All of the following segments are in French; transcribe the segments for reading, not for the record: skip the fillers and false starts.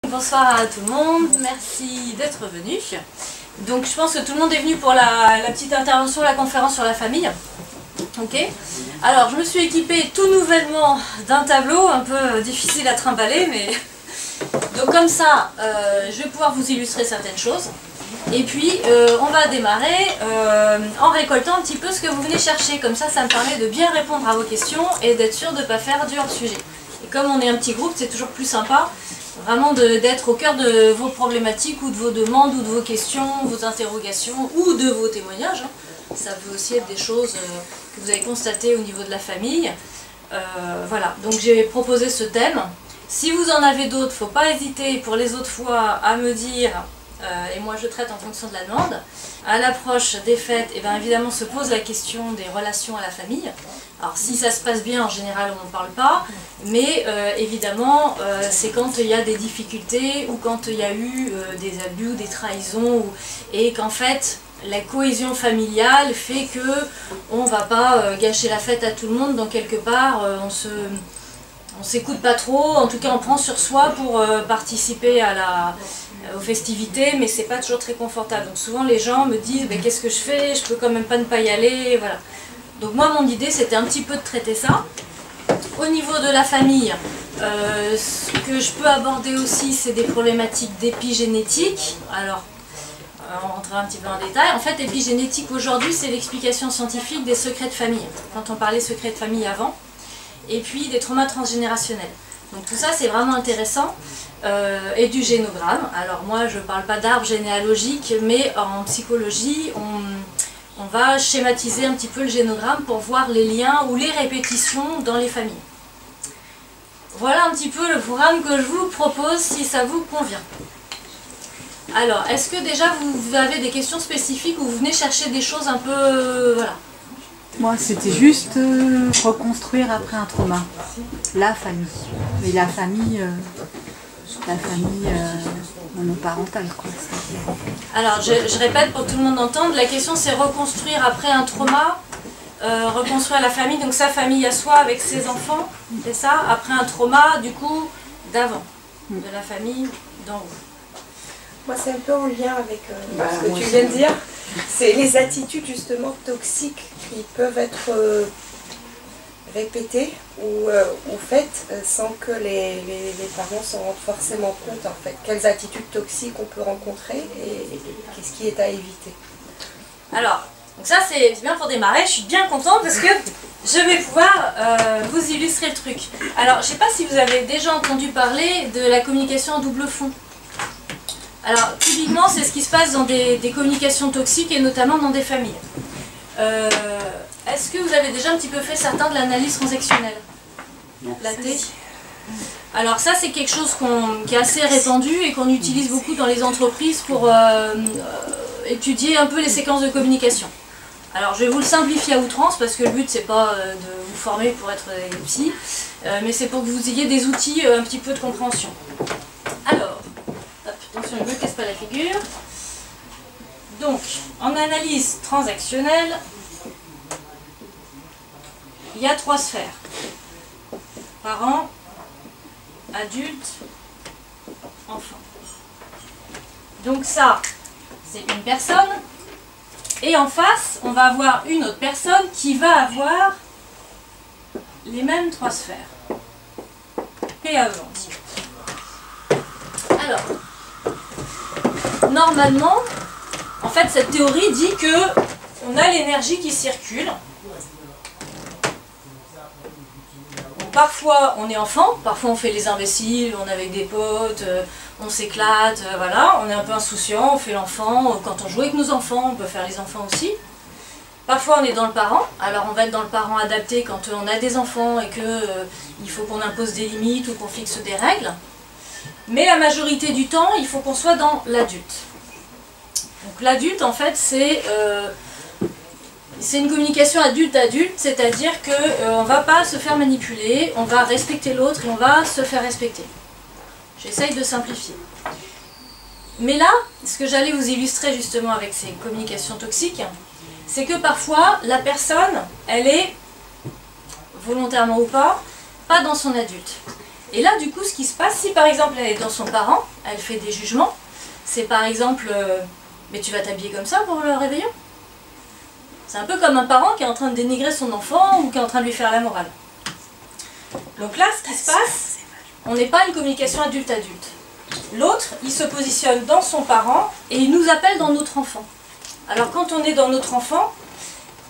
Bonsoir à tout le monde, merci d'être venu. Donc je pense que tout le monde est venu pour la petite intervention, la conférence sur la famille. Ok. Alors je me suis équipée tout nouvellement d'un tableau, un peu difficile à trimballer, mais... Donc comme ça, je vais pouvoir vous illustrer certaines choses. Et puis on va démarrer en récoltant un petit peu ce que vous venez chercher. Comme ça me permet de bien répondre à vos questions et d'être sûr de ne pas faire du hors-sujet. Et comme on est un petit groupe, c'est toujours plus sympa vraiment d'être au cœur de vos problématiques ou de vos demandes ou de vos questions, vos interrogations ou de vos témoignages. Ça peut aussi être des choses que vous avez constatées au niveau de la famille. Voilà, donc j'ai proposé ce thème. Si vous en avez d'autres, il ne faut pas hésiter pour les autres fois à me dire, et moi je traite en fonction de la demande. À l'approche des fêtes, et bien évidemment se pose la question des relations à la famille. Alors si ça se passe bien, en général on n'en parle pas, mais évidemment c'est quand il y a des difficultés ou quand il y a eu des abus ou des trahisons, et qu'en fait la cohésion familiale fait que on ne va pas gâcher la fête à tout le monde, donc quelque part on s'écoute pas trop, en tout cas on prend sur soi pour participer aux festivités, mais c'est pas toujours très confortable. Donc souvent les gens me disent qu'est-ce que je fais, je peux quand même pas ne pas y aller, voilà. Donc moi mon idée c'était un petit peu de traiter ça. Au niveau de la famille, ce que je peux aborder aussi c'est des problématiques d'épigénétique. Alors on rentrera un petit peu en détail. En fait épigénétique aujourd'hui c'est l'explication scientifique des secrets de famille, quand on parlait secrets de famille avant, et puis des traumas transgénérationnels. Donc tout ça c'est vraiment intéressant, et du génogramme. Alors moi je ne parle pas d'arbre généalogique, mais en psychologie on va schématiser un petit peu le génogramme pour voir les liens ou les répétitions dans les familles. Voilà un petit peu le programme que je vous propose si ça vous convient. Alors, est-ce que déjà vous avez des questions spécifiques ou vous venez chercher des choses un peu... voilà. Moi, c'était juste reconstruire après un trauma. La famille. Mais la famille monoparentale, quoi. Alors, je répète pour que tout le monde entende, la question c'est reconstruire après un trauma, reconstruire la famille, donc sa famille à soi avec ses enfants, c'est ça, après un trauma, du coup, d'avant, de la famille d'en haut. Moi, c'est un peu en lien avec ce que tu viens de dire. C'est les attitudes justement toxiques qui peuvent être répétées ou faites sans que les parents s'en rendent forcément compte, en fait. Quelles attitudes toxiques on peut rencontrer et qu'est-ce qui est à éviter. Alors, donc ça c'est bien pour démarrer, je suis bien contente parce que je vais pouvoir vous illustrer le truc. Alors, je ne sais pas si vous avez déjà entendu parler de la communication en double fond. Alors, typiquement, c'est ce qui se passe dans des communications toxiques et notamment dans des familles. Est-ce que vous avez déjà un petit peu fait certains de l'analyse transactionnelle? L'AT? Alors ça, c'est quelque chose qui est assez répandu et qu'on utilise beaucoup dans les entreprises pour étudier un peu les séquences de communication. Alors, je vais vous le simplifier à outrance parce que le but, c'est pas de vous former pour être des psys, mais c'est pour que vous ayez des outils un petit peu de compréhension. Alors, attention, ne me casse pas la figure. Donc, en analyse transactionnelle, il y a 3 sphères. Parents, adultes, enfants. Donc ça, c'est une personne. Et en face, on va avoir une autre personne qui va avoir les mêmes 3 sphères. Et avant. Alors, normalement, en fait, cette théorie dit que on a l'énergie qui circule. Donc, parfois, on est enfant, parfois on fait les imbéciles, on est avec des potes, on s'éclate, voilà, on est un peu insouciant, on fait l'enfant. Quand on joue avec nos enfants, on peut faire les enfants aussi. Parfois, on est dans le parent. Alors, on va être dans le parent adapté quand on a des enfants et qu'il faut qu'on impose des limites ou qu'on fixe des règles. Mais la majorité du temps, il faut qu'on soit dans l'adulte. Donc l'adulte, en fait, c'est une communication adulte-adulte, c'est-à-dire qu'on ne va pas se faire manipuler, on va respecter l'autre et on va se faire respecter. J'essaye de simplifier. Mais là, ce que j'allais vous illustrer justement avec ces communications toxiques, c'est que parfois, la personne, elle est, volontairement ou pas dans son adulte. Et là, du coup, ce qui se passe, si par exemple elle est dans son parent, elle fait des jugements. C'est par exemple, mais tu vas t'habiller comme ça pour le réveillon? C'est un peu comme un parent qui est en train de dénigrer son enfant ou qui est en train de lui faire la morale. Donc là, ce qui se passe, on n'est pas une communication adulte-adulte. L'autre, il se positionne dans son parent et il nous appelle dans notre enfant. Alors quand on est dans notre enfant,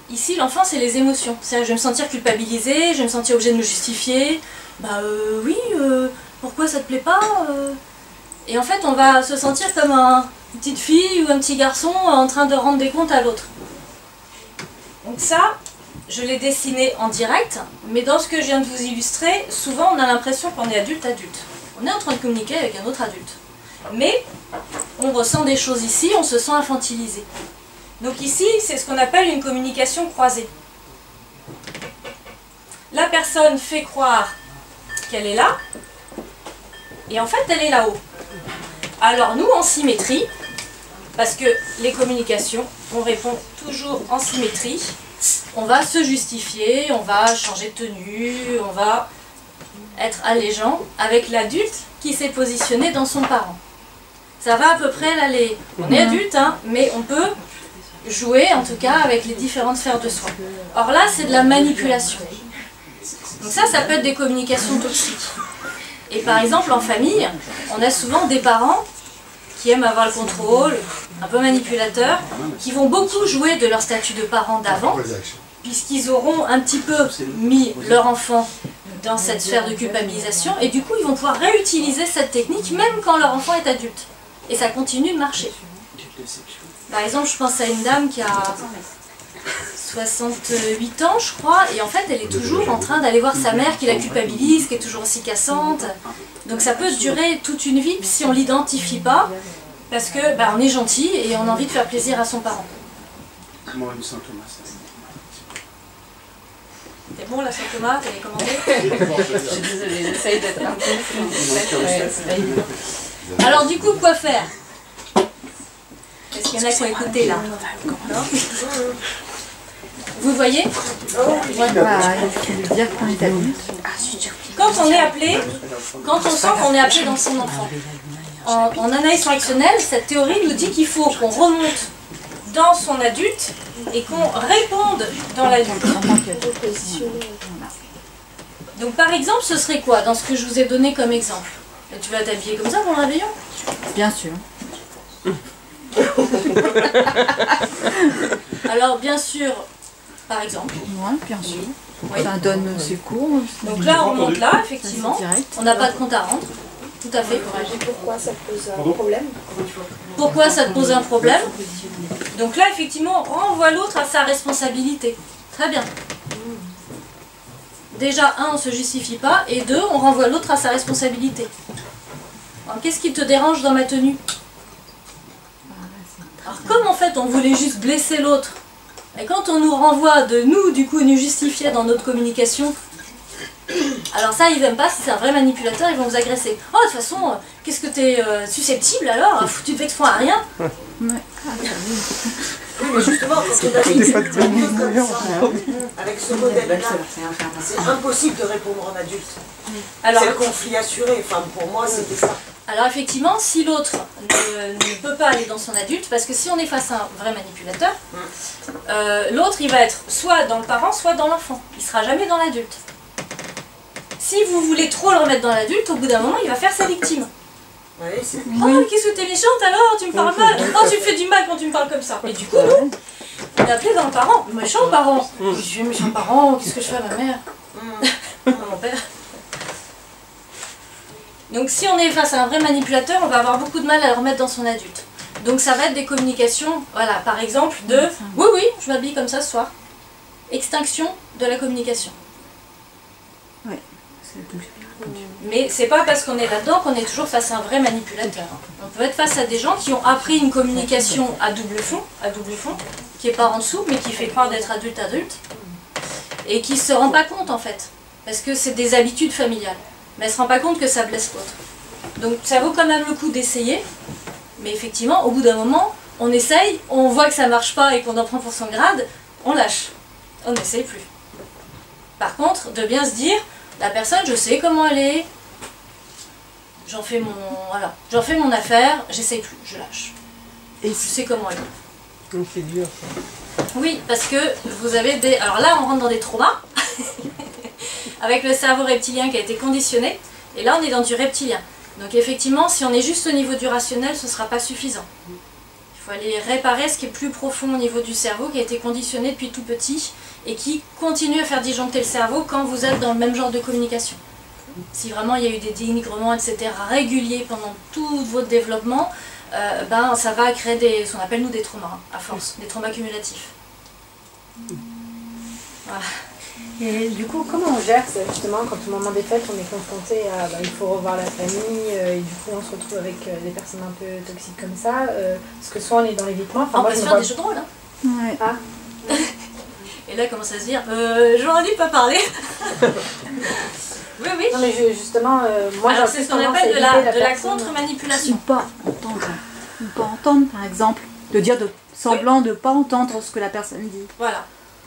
ici l'enfant c'est les émotions. C'est-à-dire je vais me sentir culpabilisée, je vais me sentir obligée de me justifier. Oui, pourquoi ça te plaît pas Et en fait on va se sentir comme une petite fille ou un petit garçon en train de rendre des comptes à l'autre. Donc ça, je l'ai dessiné en direct, mais dans ce que je viens de vous illustrer, souvent on a l'impression qu'on est adulte-adulte. On est en train de communiquer avec un autre adulte. Mais on ressent des choses ici, on se sent infantilisé. Donc ici, c'est ce qu'on appelle une communication croisée. La personne fait croire qu'elle est là, et en fait elle est là-haut. Alors nous, en symétrie, parce que les communications, on répond toujours en symétrie, on va se justifier, on va changer de tenue, on va être allégeant avec l'adulte qui s'est positionné dans son parent. Ça va à peu près l'aller. On est adulte, hein, mais on peut jouer en tout cas avec les différentes sphères de soi. Or là, c'est de la manipulation. Donc ça peut être des communications toxiques. Et par exemple, en famille, on a souvent des parents qui aiment avoir le contrôle, un peu manipulateurs, qui vont beaucoup jouer de leur statut de parent d'avant, puisqu'ils auront un petit peu mis leur enfant dans cette sphère de culpabilisation, et du coup ils vont pouvoir réutiliser cette technique même quand leur enfant est adulte. Et ça continue de marcher. Par exemple, je pense à une dame qui a 68 ans, je crois, et en fait elle est toujours en train d'aller voir sa mère qui la culpabilise, qui est toujours aussi cassante. Donc ça peut durer toute une vie si on ne l'identifie pas, parce que on est gentil et on a envie de faire plaisir à son parent. C'est bon la sauce tomate, elle est commandée? Je suis désolée, j'essaye d'être un peu... c'est pas évident. Alors du coup, quoi faire? Est-ce qu'il y en a qui ont écouté là? Non? Vous voyez? Il faut dire qu'on est adulte. Quand on est appelé, quand on sent qu'on est appelé dans son enfant, en analyse fonctionnelle, cette théorie nous dit qu'il faut qu'on remonte dans son adulte et qu'on réponde dans l'adulte. Donc par exemple, ce serait quoi dans ce que je vous ai donné comme exemple? Tu vas t'habiller comme ça pour le réveillon? Bien sûr. Alors bien sûr, par exemple. Oui, bien sûr. Oui. Ça donne ses cours. Donc là, on monte là, effectivement. On n'a pas de compte à rendre. Tout à fait. Et pourquoi ça te pose un problème? Pourquoi ça te pose un problème? Donc là, effectivement, on renvoie l'autre à sa responsabilité. Très bien. Déjà, un, on ne se justifie pas, et deux, on renvoie l'autre à sa responsabilité. Alors, qu'est-ce qui te dérange dans ma tenue? Alors, comme en fait, on voulait juste blesser l'autre, et quand on nous renvoie de nous, du coup, nous justifier dans notre communication, alors ça, ils n'aiment pas, si c'est un vrai manipulateur, ils vont vous agresser. Oh, de toute façon, qu'est-ce que t'es susceptible alors? Tu te vexes à rien? Oui, mais justement, quand on arrive un peu comme ça, avec ce modèle-là, c'est impossible de répondre en adulte. Alors, c'est le conflit assuré. Enfin, pour moi, c'était ça. Alors effectivement, si l'autre ne peut pas aller dans son adulte, parce que si on est face à un vrai manipulateur, l'autre il va être soit dans le parent, soit dans l'enfant. Il ne sera jamais dans l'adulte. Si vous voulez trop le remettre dans l'adulte, au bout d'un moment, il va faire sa victime. Oui, c'est... Oh, qu'est-ce que t'es méchante alors? Tu me parles mal. Oh, tu me fais du mal quand tu me parles comme ça. Et du coup, nous, on est appelé dans le parent. Méchant parent. Je suis méchant parent, qu'est-ce que je fais à ma mère? À mon père. Donc si on est face à un vrai manipulateur, on va avoir beaucoup de mal à le remettre dans son adulte. Donc ça va être des communications, voilà, par exemple de « Oui, oui, je m'habille comme ça ce soir ». Extinction de la communication. Oui. Mais c'est pas parce qu'on est là-dedans qu'on est toujours face à un vrai manipulateur. On peut être face à des gens qui ont appris une communication à double fond, qui est pas en dessous, mais qui fait croire d'être adulte, et qui se rend pas compte en fait, parce que c'est des habitudes familiales. Mais elle ne se rend pas compte que ça blesse l'autre. Donc ça vaut quand même le coup d'essayer, mais effectivement, au bout d'un moment, on essaye, on voit que ça ne marche pas et qu'on en prend pour son grade, on lâche. On n'essaye plus. Par contre, de bien se dire, la personne, je sais comment elle est, j'en fais mon affaire, j'essaye plus, je lâche. Et je sais comment aller. C'est dur ça. Oui, parce que vous avez des... Alors là, on rentre dans des traumas, avec le cerveau reptilien qui a été conditionné, et là, on est dans du reptilien. Donc effectivement, si on est juste au niveau du rationnel, ce ne sera pas suffisant. Il faut aller réparer ce qui est plus profond au niveau du cerveau, qui a été conditionné depuis tout petit, et qui continue à faire disjoncter le cerveau quand vous êtes dans le même genre de communication. Si vraiment il y a eu des dénigrements, etc., réguliers pendant tout votre développement, ben, ça va créer ce qu'on appelle nous des traumas, à force, des traumas cumulatifs. Voilà. Et du coup, comment on gère ça, justement, quand au moment des fêtes, on est confronté à il faut revoir la famille, et du coup on se retrouve avec des personnes un peu toxiques comme ça, parce que soit on est dans l'évitement, enfin On moi peut je se me faire vois... des jeux de rôle, hein. Ouais. Ah. Et là, il commence à se dire, j'en ai pas parlé. Oui, oui. Non mais justement, moi alors c'est ce qu'on appelle de la contre-manipulation. Ou pas entendre. Ou pas entendre, par exemple. De dire semblant de ne pas entendre ce que la personne dit. Voilà.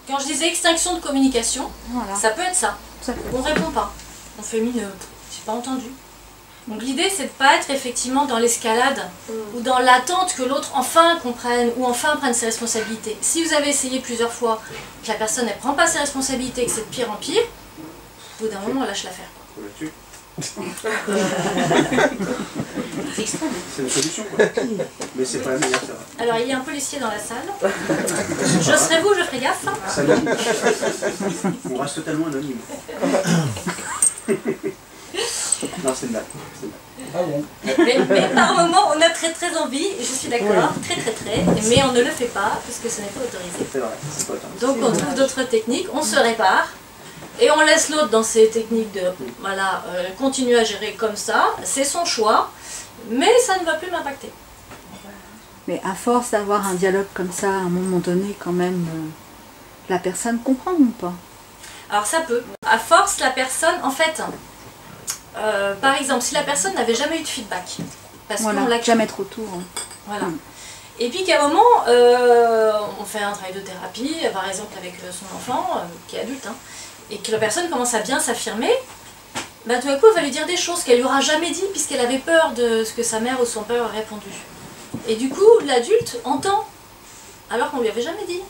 Quand je disais extinction de communication, Voilà. ça peut être ça. Ça peut. On répond pas. On fait mine, j'ai pas entendu. Donc l'idée c'est de pas être effectivement dans l'escalade ou dans l'attente que l'autre enfin comprenne ou enfin prenne ses responsabilités. Si vous avez essayé plusieurs fois que la personne ne prend pas ses responsabilités et que c'est de pire en pire, au bout d'un moment on lâche l'affaire. On la tue. C'est extrême. C'est une solution quoi. Mais c'est pas la meilleure, c'est vrai. Alors il y a un policier dans la salle. Je serai vous, je ferai gaffe. Hein. Salut. On reste totalement anonyme. Non, c'est une blague. Ah bon? Mais par moment, on a très très envie, et je suis d'accord, très, mais on ne le fait pas, puisque ce n'est pas autorisé. C'est vrai, c'est pas autorisé. Donc on trouve d'autres techniques, on se répare, et on laisse l'autre dans ces techniques de, voilà, continuer à gérer comme ça, c'est son choix, mais ça ne va plus m'impacter. Mais à force d'avoir un dialogue comme ça, à un moment donné, quand même, la personne comprend ou pas? Alors ça peut. À force, la personne, en fait, par exemple, si la personne n'avait jamais eu de feedback, parce qu'on l'a jamais trop tôt. Hein. Voilà. Et puis qu'à un moment, on fait un travail de thérapie, par exemple avec son enfant, qui est adulte, hein, et que la personne commence à bien s'affirmer, bah, tout à coup, elle va lui dire des choses qu'elle lui aura jamais dit, puisqu'elle avait peur de ce que sa mère ou son père aurait répondu. Et du coup, l'adulte entend, alors qu'on lui avait jamais dit.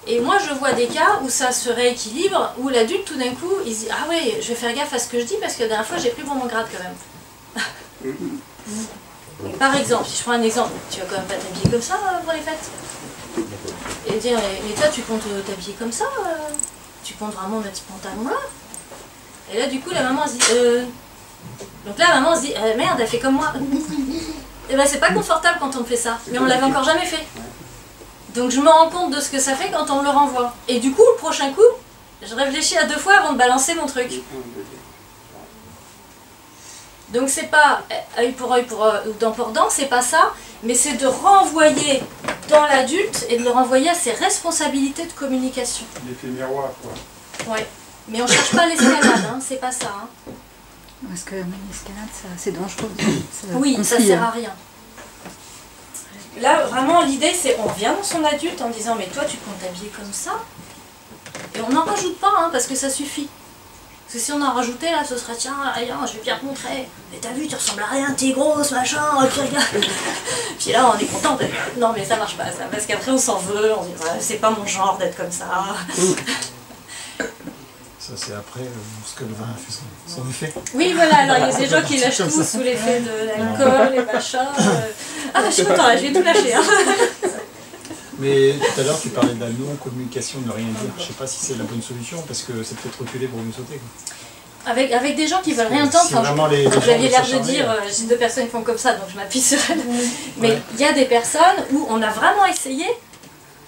Et moi, je vois des cas où ça se rééquilibre, où l'adulte, tout d'un coup, il se dit « Ah ouais, je vais faire gaffe à ce que je dis, parce que la dernière fois, j'ai pris pour mon grade, quand même. » Par exemple, si je prends un exemple, tu vas quand même pas t'habiller comme ça pour les fêtes. Et dire « Mais toi, tu comptes t'habiller comme ça tu comptes vraiment mettre ce pantalon-là ?» Et là, du coup, la maman se dit Donc là, la maman se dit « Merde, elle fait comme moi. » Et ben, c'est pas confortable quand on fait ça, mais on l'avait encore jamais fait. Donc je me rends compte de ce que ça fait quand on me le renvoie. Et du coup, le prochain coup, je réfléchis à 2 fois avant de balancer mon truc. Donc c'est pas œil pour œil, dent pour dent, c'est pas ça, mais c'est de renvoyer dans l'adulte et de le renvoyer à ses responsabilités de communication. L'effet miroir, quoi. Ouais, mais on cherche pas l'escalade, hein, c'est pas ça. Hein. Parce que l'escalade, c'est dangereux. Oui, ça sert à rien. Là, vraiment, l'idée, c'est on vient dans son adulte en disant « Mais toi, tu comptes t'habiller comme ça ?» Et on n'en rajoute pas, hein, parce que ça suffit. Parce que si on en rajoutait, là, ce serait « Tiens, je vais bien te montrer. Mais t'as vu, tu ressembles à rien, t'es grosse, machin, puis regarde. » Puis là, on est content. Non, mais ça marche pas, ça. Parce qu'après, on s'en veut. On dit « C'est pas mon genre d'être comme ça. » Ça, c'est après ce que le vin a fait son effet. Oui, voilà, alors il y a des gens qui lâchent tout sous l'effet de l'alcool et machin. Ah, je suis content, là, je vais tout lâcher. Hein. Mais tout à l'heure, tu parlais de la non-communication, ne rien dire. Je ne sais pas si c'est la bonne solution, parce que c'est peut-être reculer pour nous sauter. Quoi. Avec des gens qui veulent rien entendre, si vous aviez l'air de dire, j'ai 2 personnes qui font comme ça, donc je m'appuie sur elles. Mais il y a des personnes où on a vraiment essayé.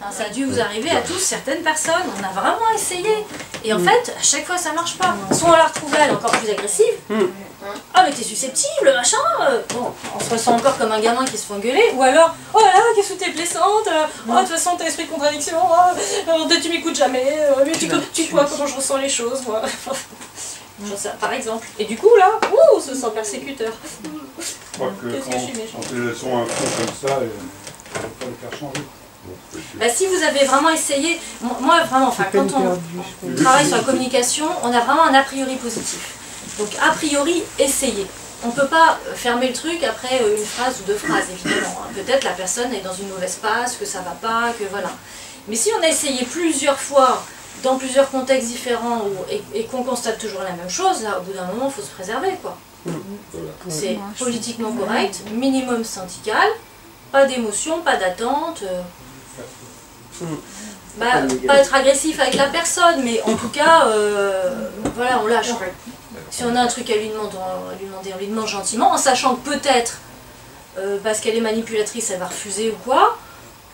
Enfin, ça a dû vous arriver à tous, certaines personnes, on a vraiment essayé. Et en fait, à chaque fois, ça marche pas. Soit on la retrouve elle encore plus agressive. Ah, mais t'es susceptible, machin. Bon, on se ressent encore comme un gamin qui se fait engueuler. Ou alors, oh là là, qu'est-ce que t'es blessante. Oh, de toute façon, t'as esprit de contradiction. Tu m'écoutes jamais. Mais tu vois comment je ressens les choses, moi. Par exemple. Et du coup, là, on se sent persécuteur. Je crois que quand les sont un peu comme ça, il ne faut pas les faire changer. Bah, si vous avez vraiment essayé, moi vraiment, enfin, quand on travaille sur la communication, on a vraiment un a priori positif. Donc a priori, essayez. on ne peut pas fermer le truc après une phrase ou 2 phrases, évidemment. Hein. Peut-être la personne est dans une mauvaise passe, que ça ne va pas, que voilà. Mais si on a essayé plusieurs fois, dans plusieurs contextes différents, et qu'on constate toujours la même chose, là, au bout d'un moment, il faut se préserver, quoi. C'est politiquement correct, minimum syndical, pas d'émotion, pas d'attente. Pas être agressif avec la personne, mais en tout cas, voilà, on lâche. Si on a un truc à lui demander, on lui demande gentiment, en sachant que peut-être, parce qu'elle est manipulatrice, elle va refuser ou quoi.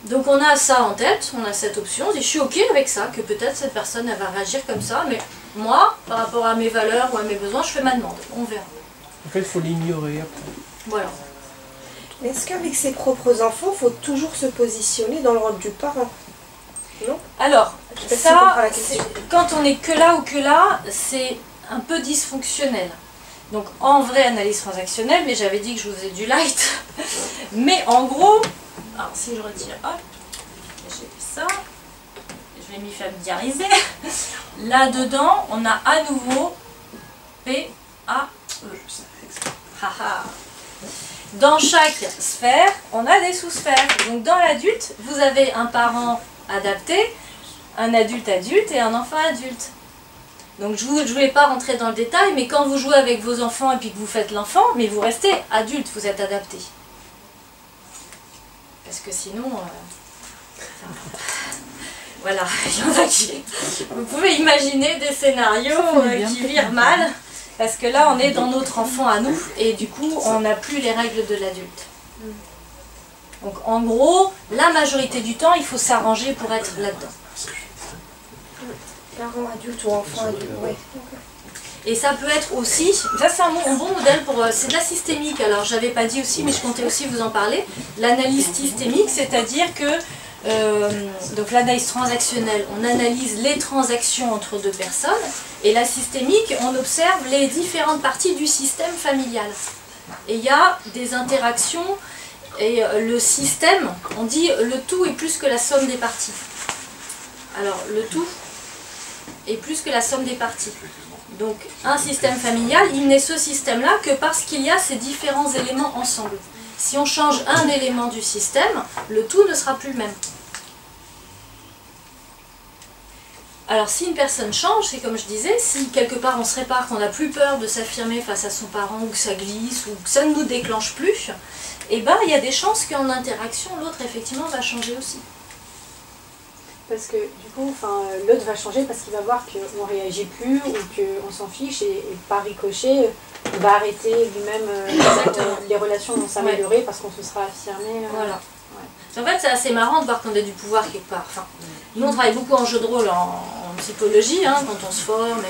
Donc on a ça en tête, on a cette option, et je suis ok avec ça, que peut-être cette personne, elle va réagir comme ça, mais moi, par rapport à mes valeurs ou à mes besoins, je fais ma demande, on verra. En fait, il faut l'ignorer après. Voilà. Est-ce qu'avec ses propres enfants, il faut toujours se positionner dans le rôle du parent? Non? Alors, ça, si quand on est que là ou que là, c'est un peu dysfonctionnel. Donc en vraie analyse transactionnelle, mais j'avais dit que je vous faisais du light. Mais en gros, alors si je retire, hop, j'ai fait ça, je vais m'y familiariser. Là-dedans, on a à nouveau P-A-E. Dans chaque sphère, on a des sous-sphères. Donc dans l'adulte, vous avez un parent adapté, un adulte adulte et un enfant adulte. Donc je ne voulais pas rentrer dans le détail, mais quand vous jouez avec vos enfants et puis que vous faites l'enfant, mais vous restez adulte, vous êtes adapté. Parce que sinon... voilà, il y en a qui... Vous pouvez imaginer des scénarios qui virent mal, parce que là on est dans notre enfant à nous, et du coup on n'a plus les règles de l'adulte. Donc en gros, la majorité du temps, il faut s'arranger pour être là-dedans. Parent adulte ou enfant adulte, oui. Et ça peut être aussi, ça c'est un bon modèle pour, c'est de la systémique, alors j'avais pas dit aussi, mais je comptais aussi vous en parler, l'analyse systémique, c'est-à-dire que, donc l'analyse transactionnelle, on analyse les transactions entre 2 personnes, et la systémique, on observe les différentes parties du système familial. Et il y a des interactions, et le système, on dit le tout est plus que la somme des parties. Alors le tout est plus que la somme des parties. Donc un système familial, il n'est ce système-là que parce qu'il y a ces différents éléments ensemble. Si on change un élément du système, le tout ne sera plus le même. Alors si une personne change, c'est comme je disais, si quelque part on se répare, qu'on n'a plus peur de s'affirmer face à son parent, ou que ça glisse, ou que ça ne nous déclenche plus, eh ben il y a des chances qu'en interaction, l'autre effectivement va changer aussi. Parce que du coup, l'autre va changer parce qu'il va voir qu'on ne réagit plus ou qu'on s'en fiche et par ricochet, il va arrêter lui-même, les relations vont s'améliorer parce qu'on se sera affirmé. Voilà. Ouais. En fait, c'est assez marrant de voir qu'on a du pouvoir quelque part. Enfin, nous, on travaille beaucoup en jeu de rôle, en psychologie, hein, quand on se forme.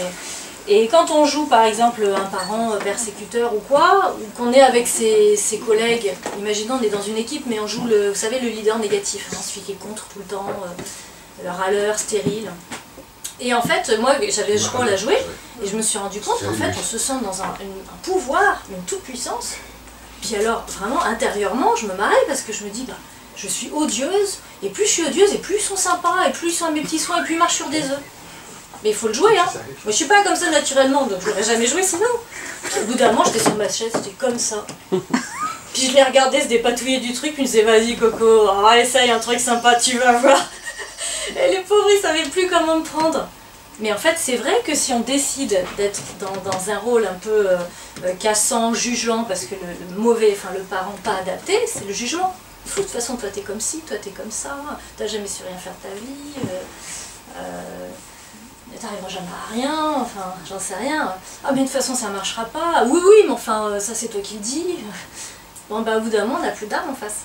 Et quand on joue, par exemple, un parent persécuteur ou quoi, ou qu'on est avec ses collègues, imaginons on est dans une équipe, mais on joue, vous savez, le leader négatif, hein, celui qui est contre tout le temps, le râleur, stérile. Et en fait, moi, j'avais ce rôle à jouer, et je me suis rendu compte qu'en fait, on se sent dans un pouvoir, une toute-puissance. Puis alors, vraiment, intérieurement, je me marrais parce que je me dis, je suis odieuse, et plus je suis odieuse, et plus ils sont sympas, et plus ils sont à mes petits soins, et plus ils marchent sur des œufs. Mais il faut le jouer, hein. Moi, je suis pas comme ça naturellement, donc je l'aurais jamais joué sinon. Puis, au bout d'un moment, j'étais sur ma chaise, j'étais comme ça. Puis je les regardais se dépatouiller du truc, puis je me disais, vas-y Coco, essaye un truc sympa, tu vas voir. Et les pauvres, ils savaient plus comment me prendre. Mais en fait, c'est vrai que si on décide d'être dans un rôle un peu cassant, jugeant, parce que le mauvais, le parent pas adapté, c'est le jugement. De toute façon, toi t'es comme ci, toi t'es comme ça, t'as jamais su rien faire de ta vie, t'arriveras jamais à rien, enfin, j'en sais rien. Ah, mais de toute façon, ça marchera pas. Oui, mais enfin, ça c'est toi qui le dis. Bon, au bout d'un moment, on n'a plus d'armes en face.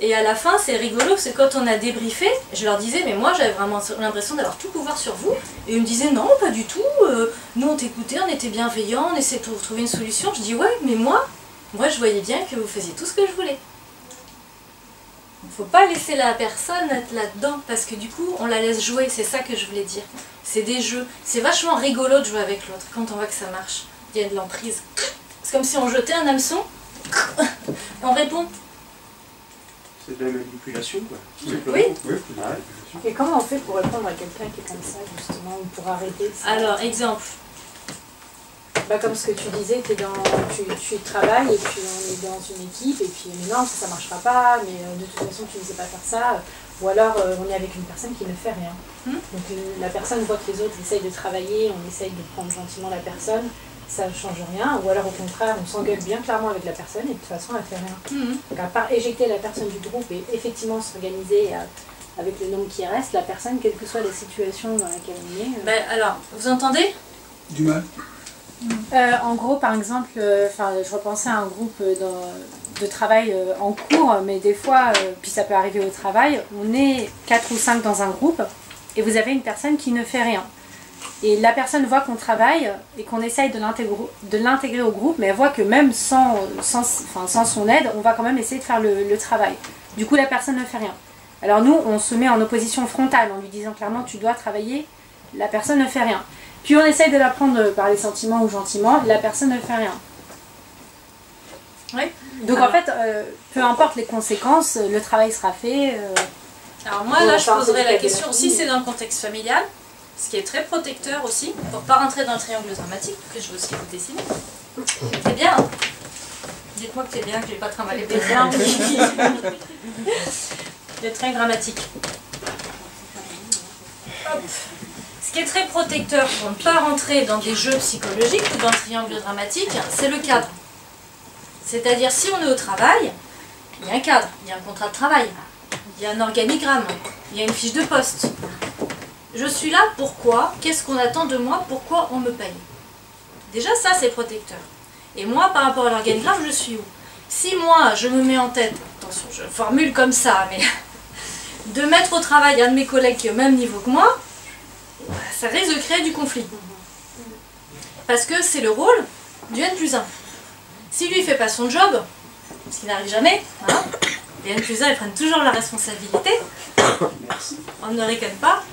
Et à la fin, c'est rigolo, c'est quand on a débriefé, je leur disais, mais moi j'avais vraiment l'impression d'avoir tout pouvoir sur vous. Et ils me disaient, non, pas du tout, nous on t'écoutait, on était bienveillants, on essayait de trouver une solution. Je dis, ouais, mais moi je voyais bien que vous faisiez tout ce que je voulais. Il ne faut pas laisser la personne être là-dedans, parce que du coup, on la laisse jouer, c'est ça que je voulais dire. C'est des jeux, c'est vachement rigolo de jouer avec l'autre, quand on voit que ça marche. Il y a de l'emprise. C'est comme si on jetait un hameçon, on répond. C'est de la manipulation, quoi. Oui. Et comment on fait pour répondre à quelqu'un qui est comme ça, justement, ou pour arrêter ça? Alors, exemple. comme ce que tu disais, tu travailles et puis on est dans une équipe et puis mais non, ça marchera pas, mais de toute façon tu ne sais pas faire ça. Ou alors on est avec une personne qui ne fait rien. Donc la personne voit que les autres essayent de travailler, on essaye de prendre gentiment la personne, ça ne change rien. Ou alors au contraire, on s'engueule bien clairement avec la personne et de toute façon elle ne fait rien. Donc à part éjecter la personne du groupe et effectivement s'organiser avec le nombre qui reste, la personne, quelle que soit la situation dans laquelle on est... alors, vous entendez? Du mal. En gros, par exemple, je repensais à un groupe de travail en cours, mais des fois, puis ça peut arriver au travail, on est 4 ou 5 dans un groupe et vous avez une personne qui ne fait rien. Et la personne voit qu'on travaille et qu'on essaye de l'intégrer au groupe, mais elle voit que même sans son aide, on va quand même essayer de faire le travail. Du coup, la personne ne fait rien. Alors nous, on se met en opposition frontale en lui disant clairement tu dois travailler, la personne ne fait rien. Puis on essaye de la prendre par les sentiments ou gentiment, la personne ne fait rien. Oui. Donc en fait, peu importe les conséquences, le travail sera fait. Alors moi là, je poserais la question, si c'est dans le contexte familial, ce qui est très protecteur aussi, pour ne pas rentrer dans le triangle dramatique, que je veux aussi vous dessiner. C'est bien. Dites-moi que c'est bien, que je n'ai pas trimballé bien. C'est très dramatique. Hop. Ce qui est très protecteur pour ne pas rentrer dans des jeux psychologiques ou dans le triangle dramatique, c'est le cadre. C'est-à-dire, si on est au travail, il y a un cadre, il y a un contrat de travail, il y a un organigramme, il y a une fiche de poste. Je suis là, pourquoi? Qu'est-ce qu'on attend de moi? Pourquoi on me paye? Déjà, ça, c'est protecteur. Et moi, par rapport à l'organigramme, je suis où? Si moi, je me mets en tête, attention, je formule comme ça, mais de mettre au travail un de mes collègues qui est au même niveau que moi, ça risque de créer du conflit. Parce que c'est le rôle du N+1. Si lui ne fait pas son job, ce qui n'arrive jamais, hein, les N+1 ils prennent toujours la responsabilité, on ne réconne pas,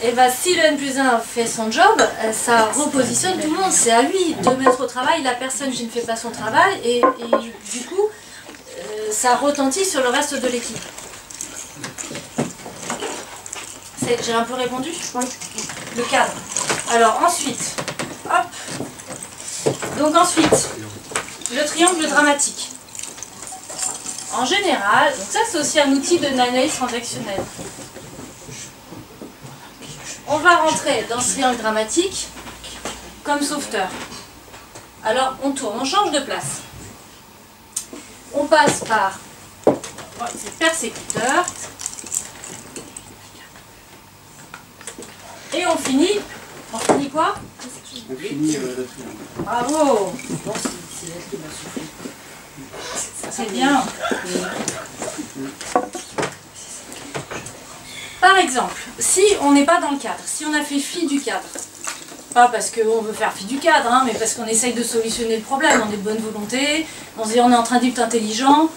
et bien si le N+1 fait son job, ça repositionne tout le monde, c'est à lui de mettre au travail la personne qui ne fait pas son travail, et du coup, ça retentit sur le reste de l'équipe. J'ai un peu répondu? Oui. Le cadre. Alors ensuite, hop. Donc ensuite, le triangle dramatique. En général, donc ça c'est aussi un outil de l'analyse transactionnelle. On va rentrer dans ce triangle dramatique comme sauveteur. Alors on tourne, on change de place. On passe par persécuteur. Et on finit quoi? On finit le triangle. Bravo. C'est bien. Par exemple, si on n'est pas dans le cadre, si on a fait fi du cadre, pas parce qu'on veut faire fi du cadre, hein, mais parce qu'on essaye de solutionner le problème, on est de bonne volonté, on se dit on est en train d'être intelligent,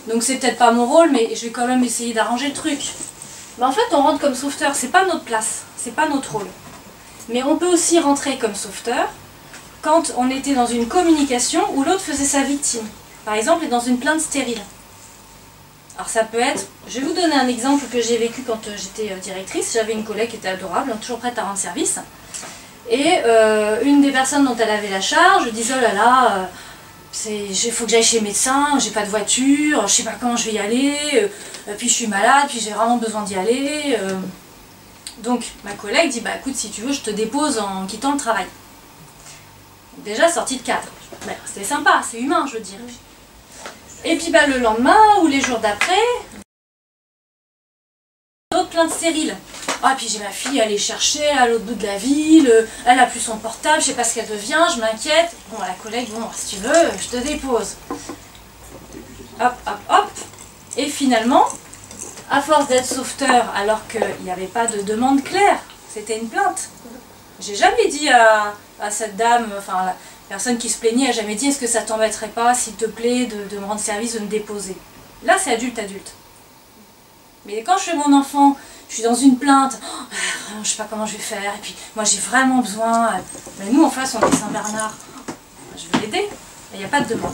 donc c'est peut-être pas mon rôle, mais je vais quand même essayer d'arranger le truc. Mais en fait, on rentre comme sauveteur, c'est pas notre place, c'est pas notre rôle. Mais on peut aussi rentrer comme sauveteur quand on était dans une communication où l'autre faisait sa victime. Par exemple, dans une plainte stérile. Alors ça peut être, je vais vous donner un exemple que j'ai vécu quand j'étais directrice. J'avais une collègue qui était adorable, toujours prête à rendre service. Et une des personnes dont elle avait la charge disait, oh là là, il faut que j'aille chez le médecin, j'ai pas de voiture, je sais pas comment je vais y aller, puis je suis malade, puis j'ai vraiment besoin d'y aller. Donc ma collègue dit, bah écoute, si tu veux, je te dépose en quittant le travail. Déjà sortie de cadre. Ben, c'était sympa, c'est humain, je veux dire. Et puis bah, le lendemain ou les jours d'après, d'autres plaintes stériles. Ah, puis j'ai ma fille à aller chercher à l'autre bout de la ville, elle a plus son portable, je sais pas ce qu'elle devient, je m'inquiète. Bon, la collègue, bon, si tu veux, je te dépose. Hop, hop, hop. Et finalement, à force d'être sauveteur, alors qu'il n'y avait pas de demande claire, c'était une plainte. J'ai jamais dit à cette dame, enfin la personne qui se plaignait, n'a jamais dit est-ce que ça t'embêterait pas, s'il te plaît, de me rendre service, de me déposer. Là, c'est adulte-adulte. Mais quand je fais mon enfant, je suis dans une plainte, oh, je sais pas comment je vais faire, et puis moi j'ai vraiment besoin, mais nous en face on est Saint-Bernard, je vais l'aider, il n'y a pas de demande.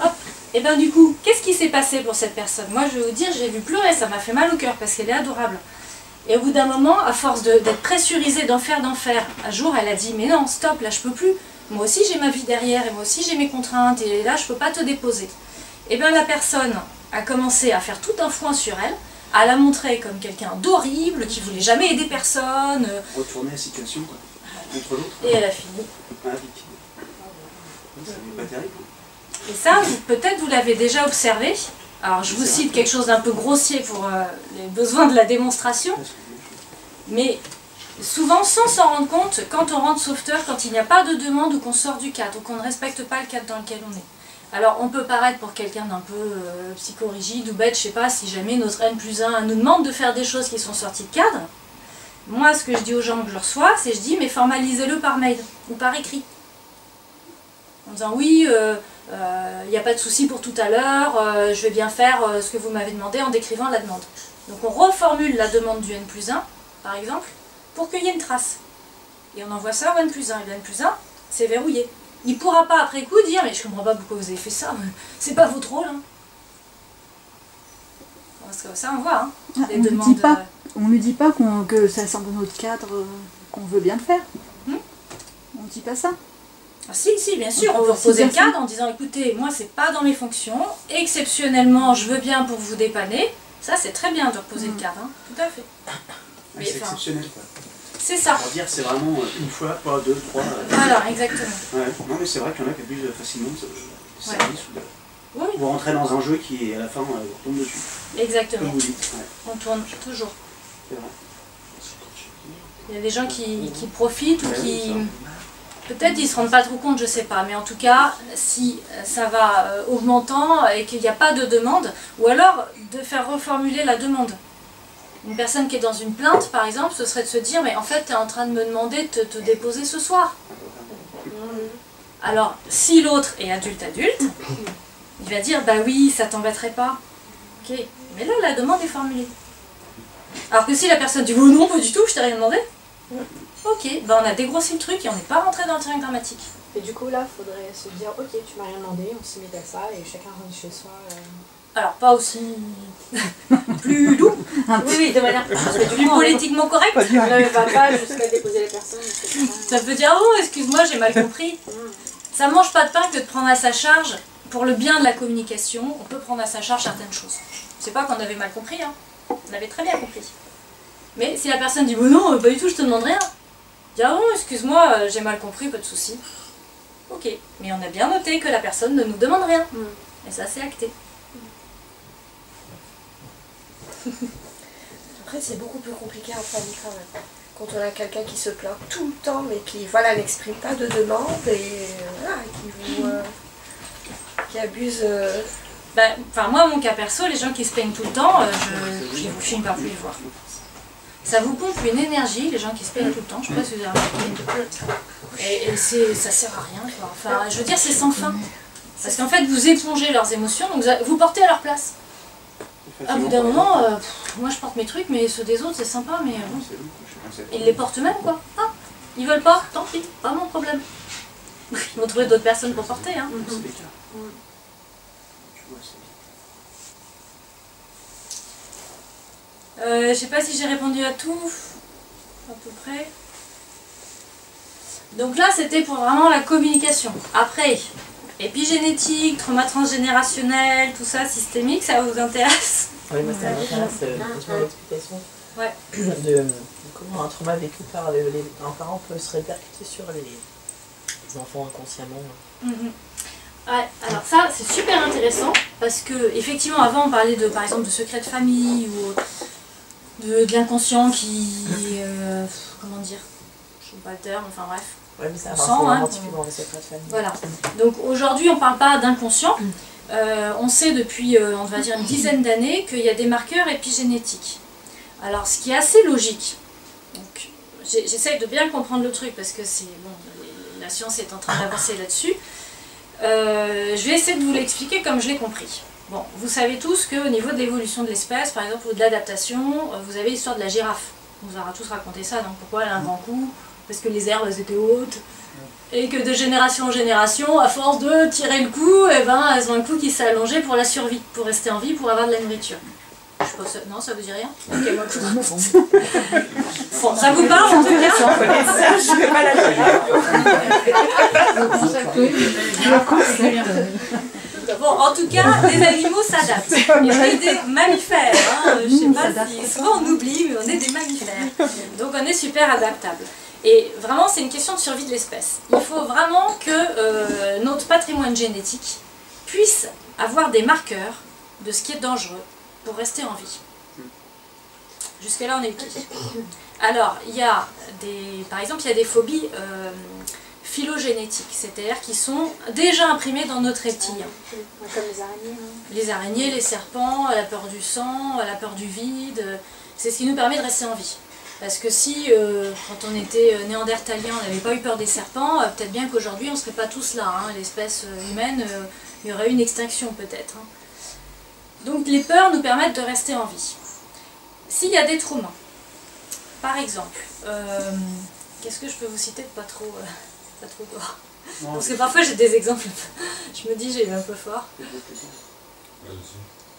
Hop, et bien du coup, qu'est-ce qui s'est passé pour cette personne? Moi je vais vous dire, j'ai vu pleurer, ça m'a fait mal au cœur parce qu'elle est adorable. Et au bout d'un moment, à force d'être pressurisée d'en faire, un jour elle a dit mais non, stop, là je peux plus. Moi aussi j'ai ma vie derrière et moi aussi j'ai mes contraintes et là je peux pas te déposer. Et bien la personne a commencé à faire tout un foin sur elle, à la montrer comme quelqu'un d'horrible, qui voulait jamais aider personne. Retourner la situation quoi, contre l'autre. Et elle a fini. Ah, victime. Ça n'est pas terrible. Et ça, peut-être vous l'avez déjà observé. Alors je vous cite quelque chose d'un peu grossier pour les besoins de la démonstration. Mais souvent, sans s'en rendre compte, quand on rentre sauveteur, quand il n'y a pas de demande ou qu'on sort du cadre, ou qu'on ne respecte pas le cadre dans lequel on est. Alors on peut paraître pour quelqu'un d'un peu psychorigide ou bête, je sais pas, si jamais notre N+1 nous demande de faire des choses qui sont sorties de cadre. Moi, ce que je dis aux gens que je reçois, c'est je dis mais formalisez-le par mail ou par écrit. En disant oui, il n'y a pas de souci pour tout à l'heure, je vais bien faire ce que vous m'avez demandé en décrivant la demande. Donc on reformule la demande du N+1, par exemple, pour qu'il y ait une trace. Et on envoie ça au N+1. Et le N+1, c'est verrouillé. Il ne pourra pas après coup dire « mais je ne comprends pas pourquoi vous avez fait ça, c'est pas votre rôle. Hein. » Parce que ça on voit, hein, les demandes... On ne lui dit pas que ça sort de notre cadre, qu'on veut bien le faire. On ne dit pas ça. Ah, si, bien sûr, on peut reposer le cadre en disant écoutez, moi c'est pas dans mes fonctions, exceptionnellement je veux bien pour vous dépanner. Ça c'est très bien de reposer le cadre, hein. Tout à fait. Mais c'est exceptionnel quoi. C'est ça. Pour dire c'est vraiment une fois, pas deux, trois. Voilà, exactement. Ouais. Non mais c'est vrai qu'il y en a qui abusent facilement de service ou de... Oui. Vous rentrez dans un jeu qui à la fin on tombe dessus. Exactement. Comme vous dites. Ouais. On tourne toujours. C'est vrai. Il y a des gens qui profitent ou qui... Peut-être ils ne se rendent pas trop compte, je ne sais pas. Mais en tout cas, si ça va augmentant et qu'il n'y a pas de demande, ou alors de faire reformuler la demande. Une personne qui est dans une plainte, par exemple, ce serait de se dire « mais en fait, tu es en train de me demander de te déposer ce soir. » Alors, si l'autre est adulte, il va dire « bah oui, ça t'embêterait pas. » Ok, mais là, la demande est formulée. Alors que si la personne dit « oh non, pas du tout, je t'ai rien demandé. » Ok, ben on a dégrossi le truc et on n'est pas rentré dans le triangle dramatique. Et du coup là, il faudrait se dire ok, tu m'as rien demandé, on se met à ça et chacun rentre chez soi. Alors pas aussi plus doux, oui, de manière plus politiquement correcte. On ne va pas jusqu'à déposer la personne. Ça peut dire oh excuse-moi j'ai mal compris. Ça mange pas de pain que de prendre à sa charge, pour le bien de la communication, on peut prendre à sa charge certaines choses. C'est pas qu'on avait mal compris, hein. On avait très bien compris. Mais si la personne dit oh non, pas du tout, je te demande rien. Dis ah bon, excuse-moi, j'ai mal compris, pas de souci. Ok, mais on a bien noté que la personne ne nous demande rien. Et ça, c'est acté. Après, c'est beaucoup plus compliqué en famille quand même. Quand on a quelqu'un qui se plaint tout le temps, mais qui voilà n'exprime pas de demande et voilà, qui abuse. Enfin, moi, mon cas perso, les gens qui se plaignent tout le temps, je finis par plus les voir. Ça vous pompe une énergie, les gens qui se plaignent tout le temps, je ne sais pas si vous avez remarqué. Et ça sert à rien, quoi. Enfin, je veux dire, c'est sans fin. Parce qu'en fait, vous épongez leurs émotions, donc vous portez à leur place. À bout d'un moment, moi je porte mes trucs, mais ceux des autres, c'est sympa, mais bon. Ils les portent eux-mêmes, quoi. Ah, ils veulent pas, tant pis, pas mon problème. Ils vont trouver d'autres personnes pour porter, hein. Je sais pas si j'ai répondu à tout, à peu près. Donc là, c'était pour vraiment la communication. Après, épigénétique, trauma transgénérationnel, tout ça, systémique, ça vous intéresse? Oui, moi ça m'intéresse l'explication de comment un trauma vécu par un parent peut se répercuter sur les enfants inconsciemment. Ouais, alors ça, c'est super intéressant, parce que effectivement, avant, on parlait par exemple de secret de famille, ou de l'inconscient qui, comment dire, je ne sais pas le terme, enfin bref, ouais, mais ça on sent, hein, typiquement les secrets de famille. Voilà, donc aujourd'hui on ne parle pas d'inconscient, on sait depuis, on va dire une dizaine d'années, qu'il y a des marqueurs épigénétiques. Alors ce qui est assez logique, donc j'essaye de bien comprendre le truc, parce que c'est, bon, la science est en train d'avancer là-dessus, je vais essayer de vous l'expliquer comme je l'ai compris. Bon, vous savez tous qu'au niveau de l'évolution de l'espèce, par exemple, ou de l'adaptation, vous avez l'histoire de la girafe. On vous aura tous raconté ça, donc pourquoi elle a un grand cou? Parce que les herbes elles étaient hautes, et que de génération en génération, à force de tirer le cou, eh ben, elles ont un cou qui s'est allongé pour la survie, pour rester en vie, pour avoir de la nourriture. Je ne suis Non, ça vous dit rien? Ok, moi, bon, ça vous parle en tout cas? Je ne vais pas la bon, en tout cas, les animaux s'adaptent. On est des mammifères. Hein. Je ne sais pas si souvent on oublie, mais on est des mammifères. Donc on est super adaptables. Et vraiment, c'est une question de survie de l'espèce. Il faut vraiment que notre patrimoine génétique puisse avoir des marqueurs de ce qui est dangereux pour rester en vie. Jusque-là, on est OK. Alors, il y a par exemple, il y a des phobies phylogénétiques, c'est-à-dire qui sont déjà imprimées dans notre reptilien. Comme les araignées. Hein. Les araignées, les serpents, la peur du sang, la peur du vide. C'est ce qui nous permet de rester en vie. Parce que si, quand on était néandertalien, on n'avait pas eu peur des serpents, peut-être bien qu'aujourd'hui, on ne serait pas tous là. Hein. L'espèce humaine, il y aurait eu une extinction peut-être. Hein. Donc les peurs nous permettent de rester en vie. S'il y a des traumas, par exemple, qu'est-ce que je peux vous citer de pas trop fort? Parce que parfois j'ai des exemples, je me dis j'ai eu un peu fort.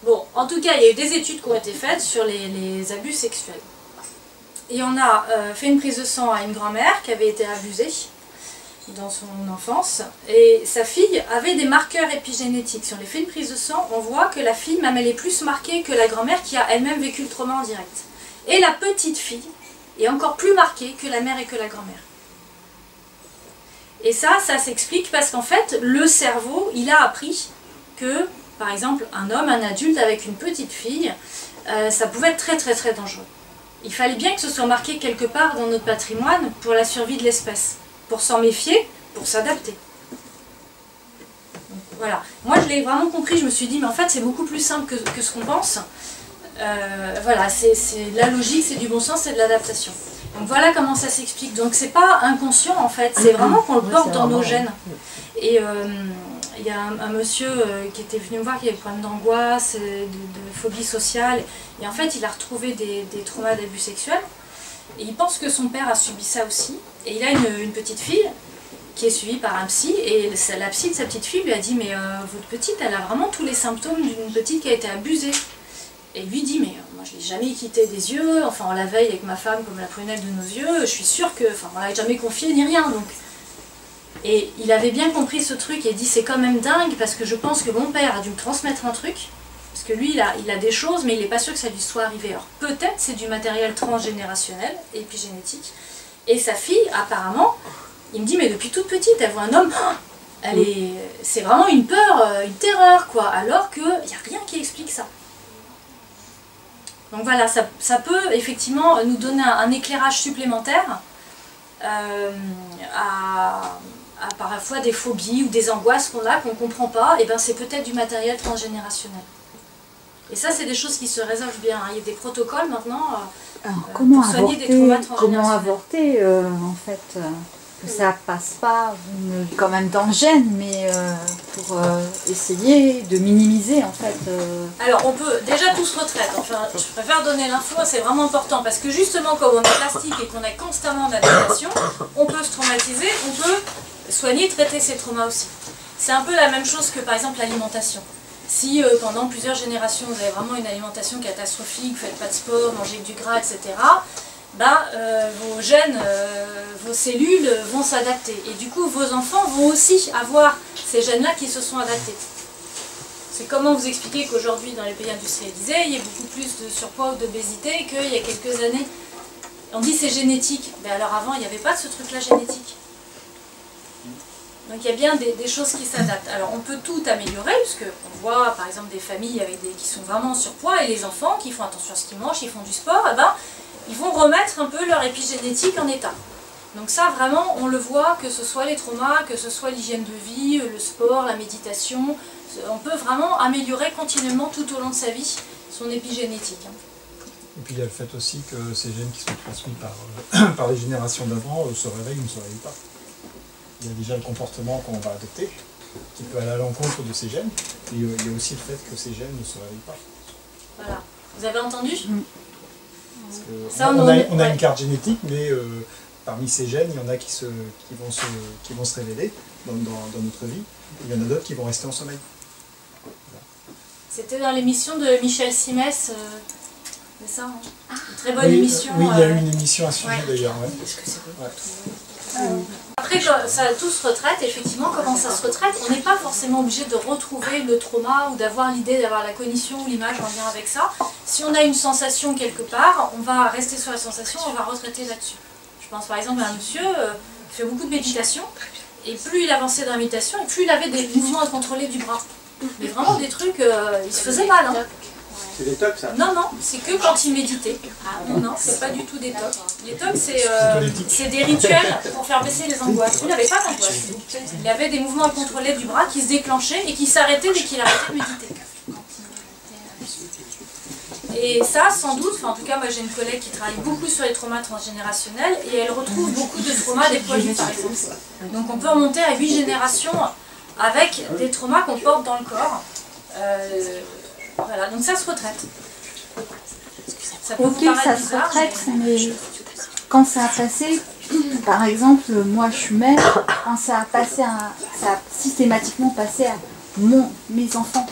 Bon, en tout cas, il y a eu des études qui ont été faites sur les abus sexuels. Et on a fait une prise de sang à une grand-mère qui avait été abusée dans son enfance. Et sa fille avait des marqueurs épigénétiques. Si on les fait une prise de sang, on voit que la fille, même elle est plus marquée que la grand-mère qui a elle-même vécu le trauma en direct. Et la petite fille est encore plus marquée que la mère et que la grand-mère. Et ça s'explique parce qu'en fait, le cerveau, il a appris que, par exemple, un homme, un adulte avec une petite fille, ça pouvait être très très très dangereux. Il fallait bien que ce soit marqué quelque part dans notre patrimoine pour la survie de l'espèce, pour s'en méfier, pour s'adapter. Voilà. Moi, je l'ai vraiment compris, je me suis dit, mais en fait, c'est beaucoup plus simple que ce qu'on pense. Voilà, c'est de la logique, c'est du bon sens, c'est de l'adaptation. Donc voilà comment ça s'explique. Donc c'est pas inconscient en fait, c'est vraiment qu'on le porte dans nos gènes. Et il y a un monsieur qui était venu me voir qui avait des problèmes d'angoisse, de phobie sociale. Et en fait il a retrouvé des traumas d'abus sexuels. Et il pense que son père a subi ça aussi. Et il a une petite fille qui est suivie par un psy. Et la psy de sa petite fille lui a dit, mais votre petite, elle a vraiment tous les symptômes d'une petite qui a été abusée. Et lui dit, mais moi je l'ai jamais quitté des yeux, enfin on la veille avec ma femme comme la prunelle de nos yeux, je suis sûre que, enfin on l'a jamais confié ni rien, donc. Et il avait bien compris ce truc et dit, c'est quand même dingue parce que je pense que mon père a dû me transmettre un truc, parce que lui il a des choses mais il n'est pas sûr que ça lui soit arrivé. Alors peut-être c'est du matériel transgénérationnel, épigénétique, et sa fille apparemment, il me dit, mais depuis toute petite elle voit un homme, c'est vraiment une peur, une terreur quoi, alors qu'il n'y a rien qui explique ça. Donc voilà, ça peut effectivement nous donner un éclairage supplémentaire à parfois des phobies ou des angoisses qu'on a, qu'on ne comprend pas, et bien c'est peut-être du matériel transgénérationnel. Et ça, c'est des choses qui se résolvent bien. Il y a des protocoles maintenant pour soigner des traumas transgénérationnels. Comment avorter en fait que ça passe pas quand même dans le gène, mais pour essayer de minimiser en fait. Alors on peut déjà tous retraite, enfin je préfère donner l'info, c'est vraiment important parce que justement comme on est plastique et qu'on est constamment en adaptation, on peut se traumatiser, on peut soigner, traiter ces traumas aussi. C'est un peu la même chose que par exemple l'alimentation. Si pendant plusieurs générations vous avez vraiment une alimentation catastrophique, vous ne faites pas de sport, mangez que du gras, etc., vos gènes, vos cellules vont s'adapter. Et du coup, vos enfants vont aussi avoir ces gènes-là qui se sont adaptés. C'est comment vous expliquer qu'aujourd'hui, dans les pays industrialisés, il y a beaucoup plus de surpoids ou d'obésité qu'il y a quelques années. On dit c'est génétique. Mais alors avant, il n'y avait pas de ce truc-là génétique. Donc il y a bien des choses qui s'adaptent. Alors on peut tout améliorer, puisque on voit par exemple des familles qui sont vraiment en surpoids, et les enfants qui font attention à ce qu'ils mangent, ils font du sport, ils vont remettre un peu leur épigénétique en état. Donc ça vraiment on le voit, que ce soit les traumas, que ce soit l'hygiène de vie, le sport, la méditation, on peut vraiment améliorer continuellement tout au long de sa vie son épigénétique. Et puis il y a le fait aussi que ces gènes qui sont transmis par les générations d'avant se réveillent ou ne se réveillent pas. Il y a déjà le comportement qu'on va adopter, qui peut aller à l'encontre de ces gènes, et il y a aussi le fait que ces gènes ne se réveillent pas. Voilà. Vous avez entendu ? Parce que on a une carte génétique, mais parmi ces gènes, il y en a qui vont se révéler dans notre vie, et il y en a d'autres qui vont rester en sommeil. C'était dans l'émission de Michel Simès, C'est ça, hein. Une très bonne oui, émission. Oui, il y a eu une émission à ce sujet ouais. d'ailleurs. Ouais. Est-ce que c'est bon Après, quand ça tout se retraite, effectivement, comment ça se retraite, on n'est pas forcément obligé de retrouver le trauma ou d'avoir l'idée d'avoir la cognition ou l'image en lien avec ça. Si on a une sensation quelque part, on va rester sur la sensation, on va retraiter là-dessus. Je pense par exemple à un monsieur qui fait beaucoup de méditation, et plus il avançait dans la méditation, et plus il avait des mouvements incontrôlés du bras. Mais vraiment des trucs, il se faisait mal. Hein. C'est des tocs, ça? Non, non, c'est que quand il méditait. Non, non, c'est pas du tout des tocs. Les tocs, c'est des rituels pour faire baisser les angoisses. Il n'avait pas d'angoisse. Il avait des mouvements incontrôlés du bras qui se déclenchaient et qui s'arrêtaient dès qu'il arrêtait de méditer. Et ça, sans doute, enfin, en tout cas, moi j'ai une collègue qui travaille beaucoup sur les traumas transgénérationnels et elle retrouve beaucoup de traumas des poilus, par exemple. Donc on peut remonter à 8 générations avec des traumas qu'on porte dans le corps. Voilà, donc ça se retraite. Ça peut Ok, vous paraître ça se bizarre, retraite, mais quand ça a passé, par exemple, moi je suis mère, quand ça a passé, ça a systématiquement passé à mes enfants.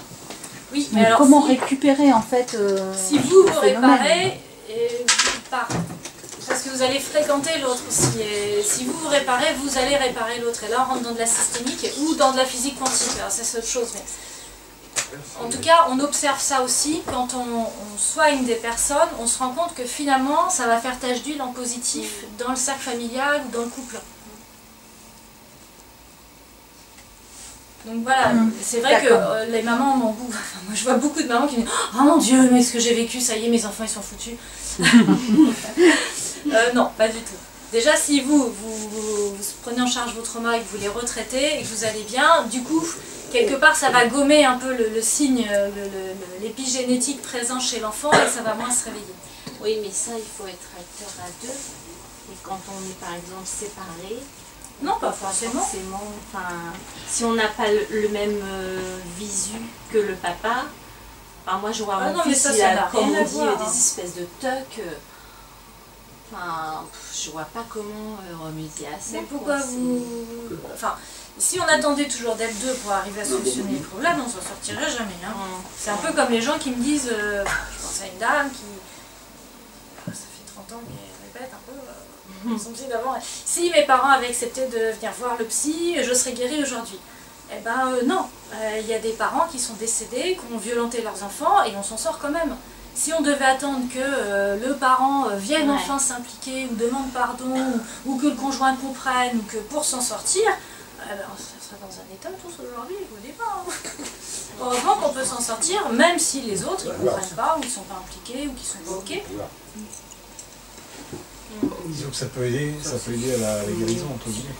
Oui, mais donc, alors comment récupérer en fait si vous le vous phénomène. réparez, et vous partez. Parce que vous allez fréquenter l'autre aussi. Et si vous vous réparez, vous allez réparer l'autre. Et là, on rentre dans de la systémique ou dans de la physique quantique. Alors, c'est autre chose. Mais... En tout cas, on observe ça aussi. Quand on soigne des personnes, on se rend compte que finalement, ça va faire tache d'huile en positif dans le cercle familial ou dans le couple. Donc voilà, c'est vrai que les mamans m'en bouffent. Enfin, moi je vois beaucoup de mamans qui me disent « Oh mon Dieu, mais ce que j'ai vécu, ça y est, mes enfants ils sont foutus. » Non, pas du tout. Déjà, si vous prenez en charge vos traumas et que vous les retraitez et que vous allez bien, du coup, quelque part, ça va gommer un peu le signe, l'épigénétique présent chez l'enfant et ça va moins se réveiller. Oui, mais ça, il faut être acteur à deux. Et quand on est par exemple séparés, non, pas forcément. Enfin, si on n'a pas le même visu que le papa, enfin, moi je vois mon fils, il a, comme on dit, des espèces de tocs. Enfin, je vois pas comment remédier à ça. Mais pourquoi vous... Enfin, si on attendait toujours d'être deux pour arriver à solutionner les problèmes, on s'en sortirait jamais. Hein. C'est un peu comme les gens qui me disent... je pense à une dame qui... Ça fait 30 ans qu'elle répète un peu... son psy d'avant. Si mes parents avaient accepté de venir voir le psy, je serais guérie aujourd'hui. Eh ben non, il y a des parents qui sont décédés, qui ont violenté leurs enfants et on s'en sort quand même. Si on devait attendre que le parent vienne enfin s'impliquer ou demande pardon ou que le conjoint comprenne ou que pour s'en sortir, ça serait dans un état tous aujourd'hui au départ. Heureusement qu'on peut s'en sortir même si les autres ne comprennent pas ou ne sont pas impliqués ou qui sont pas ok. Disons que ça peut aider à la guérison, entre guillemets.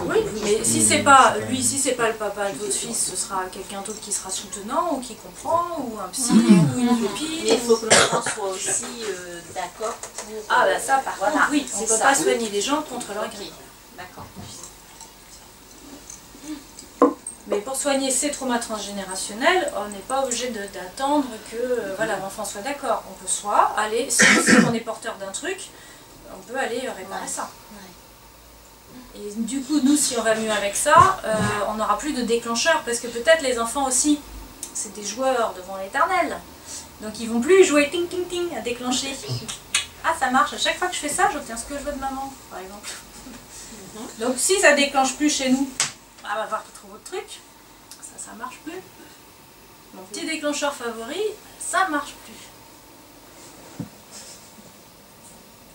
Oui, mais si c'est pas lui, si c'est pas le papa de votre fils, ce sera quelqu'un d'autre qui sera soutenant ou qui comprend, ou un psy, ou une copine. Mais il faut que l'enfant soit aussi d'accord pour... Ah bah ça par contre, oui, on ne peut pas soigner les gens contre leur gré. D'accord. Mais pour soigner ces traumas transgénérationnels, on n'est pas obligé d'attendre que voilà, l'enfant soit d'accord. On peut soit aller, si on sait qu'on est porteur d'un truc, on peut aller réparer ça. Et du coup, nous, si on va mieux avec ça, on n'aura plus de déclencheur, parce que peut-être les enfants aussi, c'est des joueurs devant l'éternel. Donc ils vont plus jouer ting ting ting à déclencher. Ah, ça marche, à chaque fois que je fais ça, j'obtiens ce que je veux de maman, par exemple. Donc si ça déclenche plus chez nous, on va voir qu'il trouve autre truc, ça marche plus. Mon petit déclencheur favori, ça marche plus.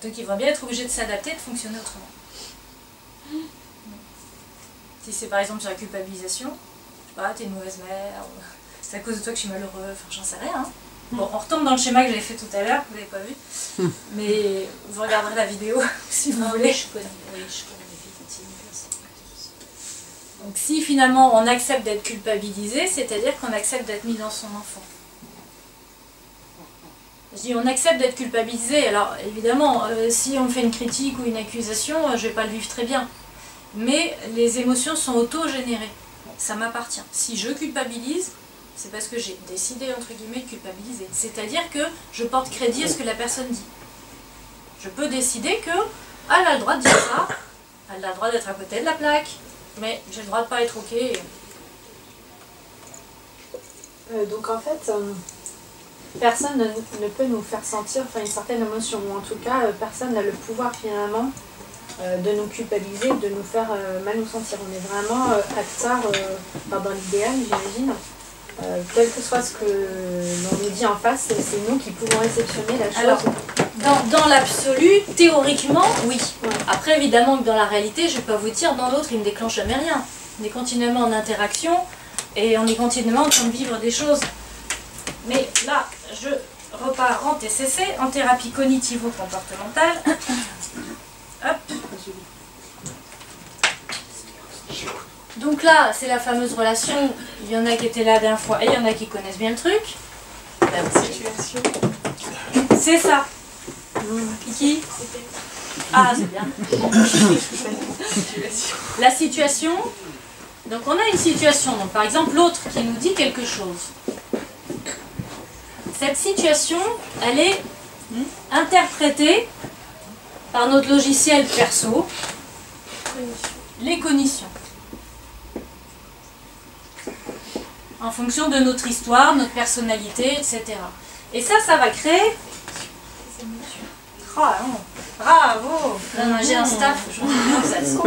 Donc ils vont bien être obligés de s'adapter, de fonctionner autrement. Si c'est par exemple sur la culpabilisation, je sais pas, t'es une mauvaise mère, c'est à cause de toi que je suis malheureux, enfin j'en sais rien. Hein. Bon, on retombe dans le schéma que j'avais fait tout à l'heure, vous l'avez pas vu, mais vous regarderez la vidéo si vous voulez. Oui, je connais les victimes. Donc si finalement on accepte d'être culpabilisé, c'est-à-dire qu'on accepte d'être mis dans son enfant. Je dis on accepte d'être culpabilisé, alors évidemment si on me fait une critique ou une accusation, je vais pas le vivre très bien. Mais les émotions sont auto-générées, ça m'appartient. Si je culpabilise, c'est parce que j'ai décidé entre guillemets de culpabiliser. C'est-à-dire que je porte crédit à ce que la personne dit. Je peux décider que elle a le droit de dire ça, elle a le droit d'être à côté de la plaque, mais j'ai le droit de pas être ok. Donc en fait... personne ne peut nous faire sentir une certaine émotion, ou en tout cas, personne n'a le pouvoir finalement de nous culpabiliser, de nous faire mal nous sentir. On est vraiment acteur, dans l'idéal, j'imagine. Quel que soit ce que l'on nous dit en face, c'est nous qui pouvons réceptionner la chose. Alors, dans l'absolu, théoriquement, oui. Ouais. Après, évidemment, que dans la réalité, je ne vais pas vous dire, dans l'autre, il ne déclenche jamais rien. On est continuellement en interaction et on est continuellement en train de vivre des choses. Mais là, je repars en TCC, en thérapie cognitivo-comportementale. Hop. Donc là, c'est la fameuse relation. Il y en a qui étaient là la dernière fois et il y en a qui connaissent bien le truc. La situation. C'est ça. Qui? Ah, c'est bien. La situation. Donc on a une situation. Donc, par exemple, l'autre qui nous dit quelque chose. Cette situation, elle est interprétée par notre logiciel perso, les cognitions. En fonction de notre histoire, notre personnalité, etc. Et ça va créer... Oh, non. Bravo! Non, j'ai un staff, je vous dis que ça se sent.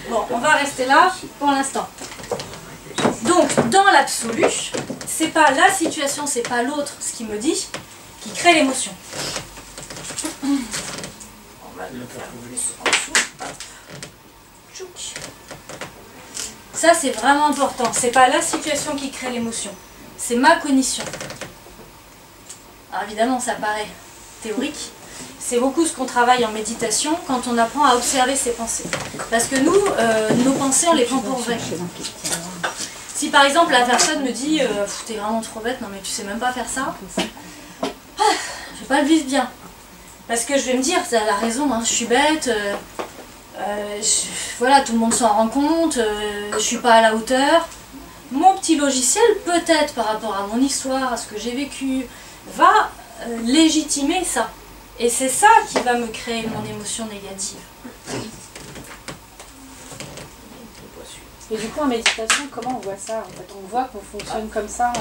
Bon, on va rester là pour l'instant. Donc, dans l'absolu, c'est pas la situation, c'est pas l'autre, ce qui me dit, qui crée l'émotion. On va le faire plus en dessous. Ça, c'est vraiment important. C'est pas la situation qui crée l'émotion, c'est ma cognition. Alors évidemment, ça paraît théorique. C'est beaucoup ce qu'on travaille en méditation quand on apprend à observer ses pensées. Parce que nous, nos pensées, on les prend pour vraies. Si par exemple la personne me dit « t'es vraiment trop bête, non mais tu sais même pas faire ça », je vais pas le vivre bien. Parce que je vais me dire « elle a raison, hein, je suis bête, voilà, tout le monde s'en rend compte, je suis pas à la hauteur ». Mon petit logiciel, peut-être par rapport à mon histoire, à ce que j'ai vécu, va légitimer ça. Et c'est ça qui va me créer mon émotion négative. Et du coup, en méditation, comment on voit ça en fait? On voit qu'on fonctionne comme ça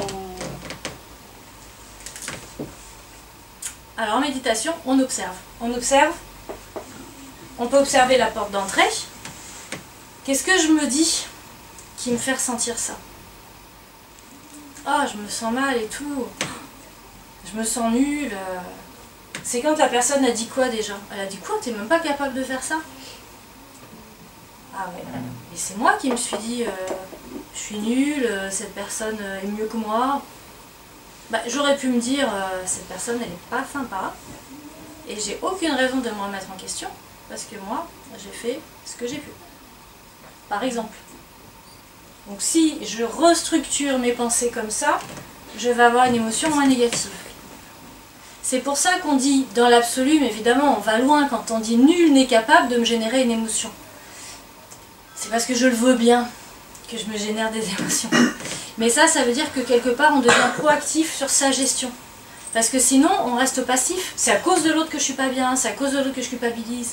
Alors en méditation, on observe. On observe. On peut observer la porte d'entrée. Qu'est-ce que je me dis qui me fait ressentir ça? Ah, je me sens mal et tout. Je me sens nulle. C'est quand la personne a dit quoi déjà? Elle a dit quoi? T'es même pas capable de faire ça? Ah ouais. Et c'est moi qui me suis dit, je suis nulle, cette personne est mieux que moi. Bah, j'aurais pu me dire, cette personne elle est pas sympa. Et j'ai aucune raison de me remettre en question. Parce que moi, j'ai fait ce que j'ai pu. Par exemple. Donc si je restructure mes pensées comme ça, je vais avoir une émotion moins négative. C'est pour ça qu'on dit dans l'absolu, mais évidemment on va loin quand on dit nul n'est capable de me générer une émotion. C'est parce que je le veux bien que je me génère des émotions. Mais ça veut dire que quelque part on devient proactif sur sa gestion. Parce que sinon on reste passif. C'est à cause de l'autre que je suis pas bien, c'est à cause de l'autre que je culpabilise.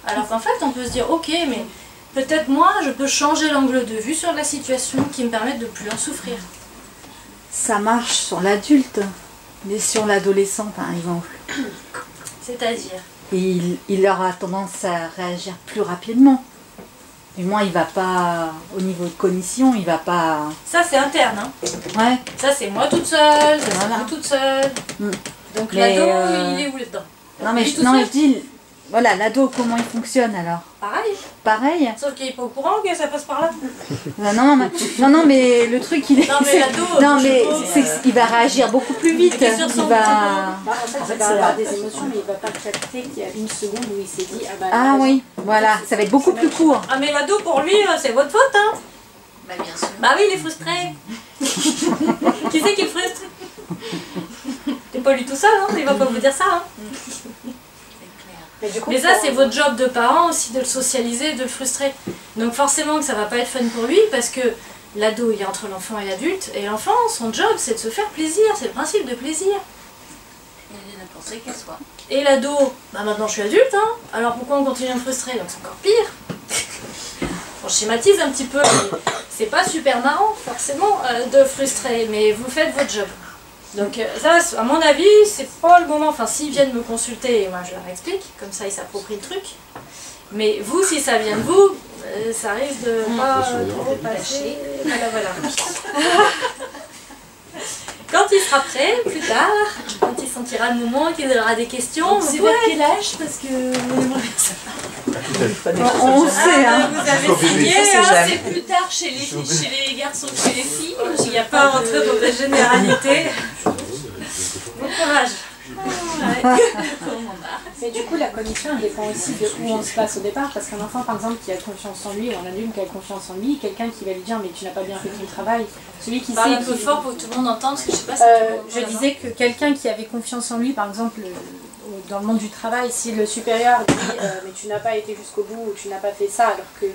Alors qu'en fait on peut se dire ok, mais peut-être moi je peux changer l'angle de vue sur la situation qui me permette de plus en souffrir. Ça marche sur l'adulte. Mais sur l'adolescent, par exemple. C'est-à-dire? Il aura tendance à réagir plus rapidement. Du moins, il va pas, au niveau de cognition, il va pas... Ça, c'est interne, hein. Ouais. Ça, c'est moi toute seule, ça, c'est vous toute seule. Donc l'ado, il est où là-dedans? Non, mais je dis... Voilà, l'ado, comment il fonctionne alors? Pareil. Pareil. Sauf qu'il n'est pas au courant que ça passe par là. Non, mais le truc, il est... Non, mais l'ado... Non, mais il va réagir beaucoup plus vite. En fait, il va avoir des émotions, mais il ne va pas capter qu'il y a une seconde où il s'est dit... Ah oui, voilà, ça va être beaucoup plus court. Ah, mais l'ado, pour lui, c'est votre faute, hein. Bah, bien sûr. Bah oui, il est frustré. Qui c'est qui le frustre? T'es pas lui tout seul, hein. Il va pas vous dire ça, hein. Mais ça, c'est votre job de parent aussi, de le socialiser, de le frustrer. Donc forcément que ça va pas être fun pour lui, parce que l'ado, il est entre l'enfant et l'adulte, et l'enfant, son job, c'est de se faire plaisir, c'est le principe de plaisir. Et de n'importe quel soit. Et l'ado, bah maintenant je suis adulte, hein, alors pourquoi on continue à me frustrer? Donc c'est encore pire. On schématise un petit peu, mais c'est pas super marrant, forcément, de frustrer, mais vous faites votre job. Donc ça, à mon avis, c'est pas le moment. Enfin, s'ils viennent me consulter, moi je leur explique, comme ça ils s'approprient le truc. Mais vous, si ça vient de vous, ça risque de pas trop passer. Voilà. Quand il sera prêt, plus tard, quand il sentira le moment, qu'il aura des questions, c'est vers quel âge? Parce que on sait, hein. Vous avez signé, c'est plus tard chez les garçons que chez les filles. Il n'y a pas à rentrer dans des généralités. Bon courage. Mais du coup, la cognition elle dépend aussi de où on se place au départ, parce qu'un enfant, par exemple, qui a confiance en lui, ou un adulte qui a confiance en lui, quelqu'un qui va lui dire mais tu n'as pas bien fait ton travail, celui qui parle sait un peu fort pour que tout le monde entende, parce que je sais pas si je disais que quelqu'un qui avait confiance en lui, par exemple, dans le monde du travail, si le supérieur dit mais tu n'as pas été jusqu'au bout, ou tu n'as pas fait ça, alors que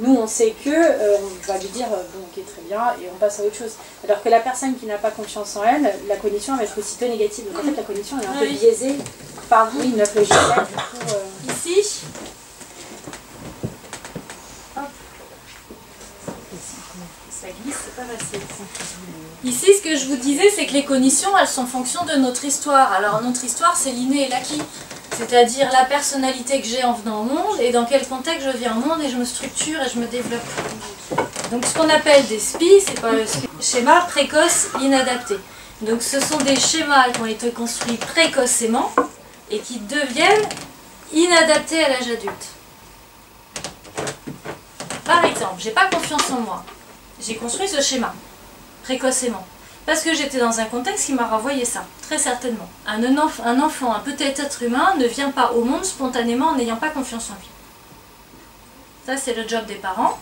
nous on sait que, on va lui dire bon ok très bien, et on passe à autre chose. Alors que la personne qui n'a pas confiance en elle, la cognition va être aussitôt négative. Donc en fait la cognition est un peu biaisée par notre logiciel. Du coup, ici, hop. Ça glisse, c'est pas facile. Ici, ce que je vous disais, c'est que les cognitions, elles sont en fonction de notre histoire. Alors notre histoire, c'est l'inné et l'acquis. C'est-à-dire la personnalité que j'ai en venant au monde et dans quel contexte je viens au monde et je me structure et je me développe. Donc ce qu'on appelle des SPI, c'est pas le schéma précoce inadapté. Donc ce sont des schémas qui ont été construits précocement et qui deviennent inadaptés à l'âge adulte. Par exemple, j'ai pas confiance en moi. J'ai construit ce schéma précocement. Parce que j'étais dans un contexte qui m'a renvoyé ça, très certainement. Un enfant, un petit être humain, ne vient pas au monde spontanément en n'ayant pas confiance en lui. Ça, c'est le job des parents,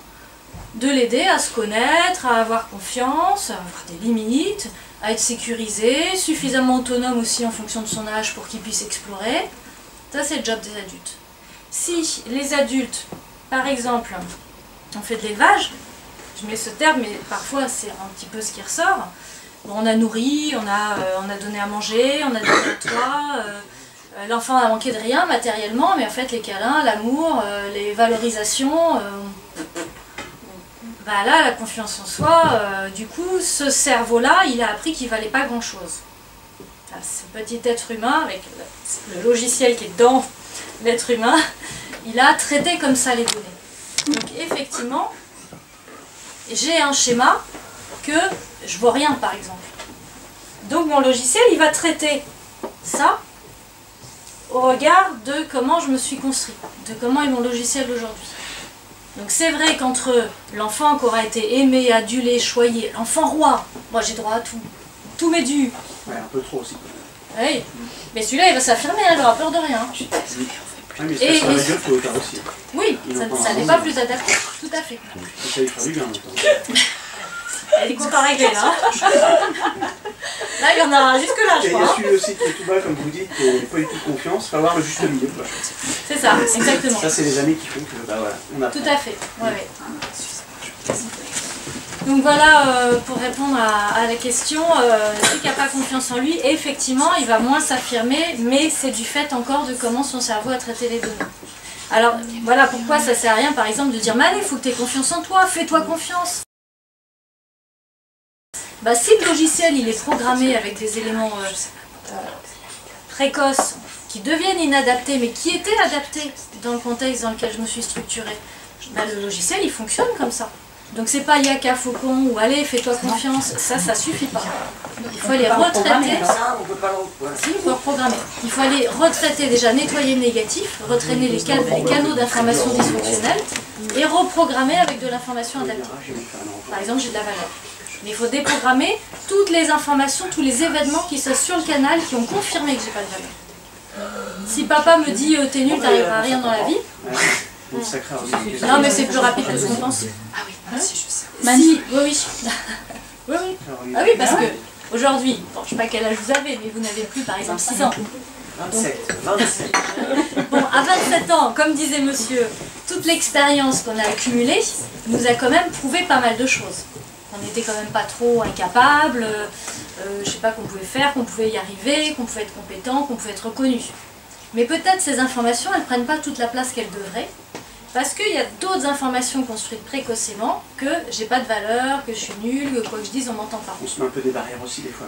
de l'aider à se connaître, à avoir confiance, à avoir des limites, à être sécurisé, suffisamment autonome aussi en fonction de son âge pour qu'il puisse explorer. Ça, c'est le job des adultes. Si les adultes, par exemple, on fait de l'élevage, je mets ce terme, mais parfois c'est un petit peu ce qui ressort. Bon, on a nourri, on a donné à manger, on a donné un toit, l'enfant a manqué de rien matériellement, mais en fait les câlins, l'amour, les valorisations, bah là, la confiance en soi, du coup, ce cerveau-là, il a appris qu'il valait pas grand-chose. Enfin, ce petit être humain, avec le logiciel qui est dans l'être humain, il a traité comme ça les données. Donc effectivement, j'ai un schéma que je vois rien par exemple. Donc mon logiciel il va traiter ça au regard de comment je me suis construit, de comment est mon logiciel aujourd'hui. Donc c'est vrai qu'entre l'enfant qui aura été aimé, adulé, choyé, l'enfant roi, moi j'ai droit à tout, tout m'est dû. Ouais, un peu trop aussi. Oui, mais celui-là il va s'affirmer, il n'aura peur de rien. Ah, mais c'est la gueule, faut autant aussi. Oui, ça n'est pas plus adapté, tout à fait. Ça lui fera du bien en même temps. Elle est contente réglée là. Là il y en a jusque là je Et il y crois. a celui aussi qui est tout bas, comme vous dites, qui n'a pas du tout confiance, il faut avoir le juste milieu. Quoi. C'est ça, exactement. Ça, c'est les années qui font que, bah voilà, on apprend. Tout à fait, ouais. Donc voilà, pour répondre à la question, celui qui n'a pas confiance en lui, effectivement, il va moins s'affirmer, mais c'est du fait encore de comment son cerveau a traité les données. Alors voilà pourquoi ça sert à rien, par exemple, de dire « Mais allez, il faut que tu aies confiance en toi, fais-toi confiance ». Bah, si le logiciel il est programmé avec des éléments précoces qui deviennent inadaptés, mais qui étaient adaptés dans le contexte dans lequel je me suis structurée, bah, le logiciel il fonctionne comme ça. Donc c'est pas Yaka Faucon ou allez fais-toi confiance, ça suffit pas. Il faut aller retraiter. Si, il faut reprogrammer. Il faut aller retraiter déjà, nettoyer le négatif, retraîner les canaux d'information dysfonctionnels et reprogrammer avec de l'information adaptée. Par exemple, j'ai de la valeur. Mais il faut déprogrammer toutes les informations, tous les événements qui sont sur le canal qui ont confirmé que j'ai pas de valeur. Si papa me dit t'es nul, t'arriveras à rien dans la vie. Non mais c'est plus rapide que ce qu'on pense. Ah oui, si je sais. Si, oui. Oui. Ah oui, parce que aujourd'hui, bon, je sais pas quel âge vous avez, mais vous n'avez plus par exemple 6 ans. 27. Bon, à 27 ans, comme disait monsieur, toute l'expérience qu'on a accumulée nous a quand même prouvé pas mal de choses. On n'était quand même pas trop incapable, je sais pas qu'on pouvait faire, qu'on pouvait y arriver, qu'on pouvait être compétent, qu'on pouvait être reconnu. Mais peut-être ces informations, elles ne prennent pas toute la place qu'elles devraient. Parce qu'il y a d'autres informations construites précocement que j'ai pas de valeur, que je suis nulle, que quoi que je dise, on m'entend pas. On se met un peu des barrières aussi des fois.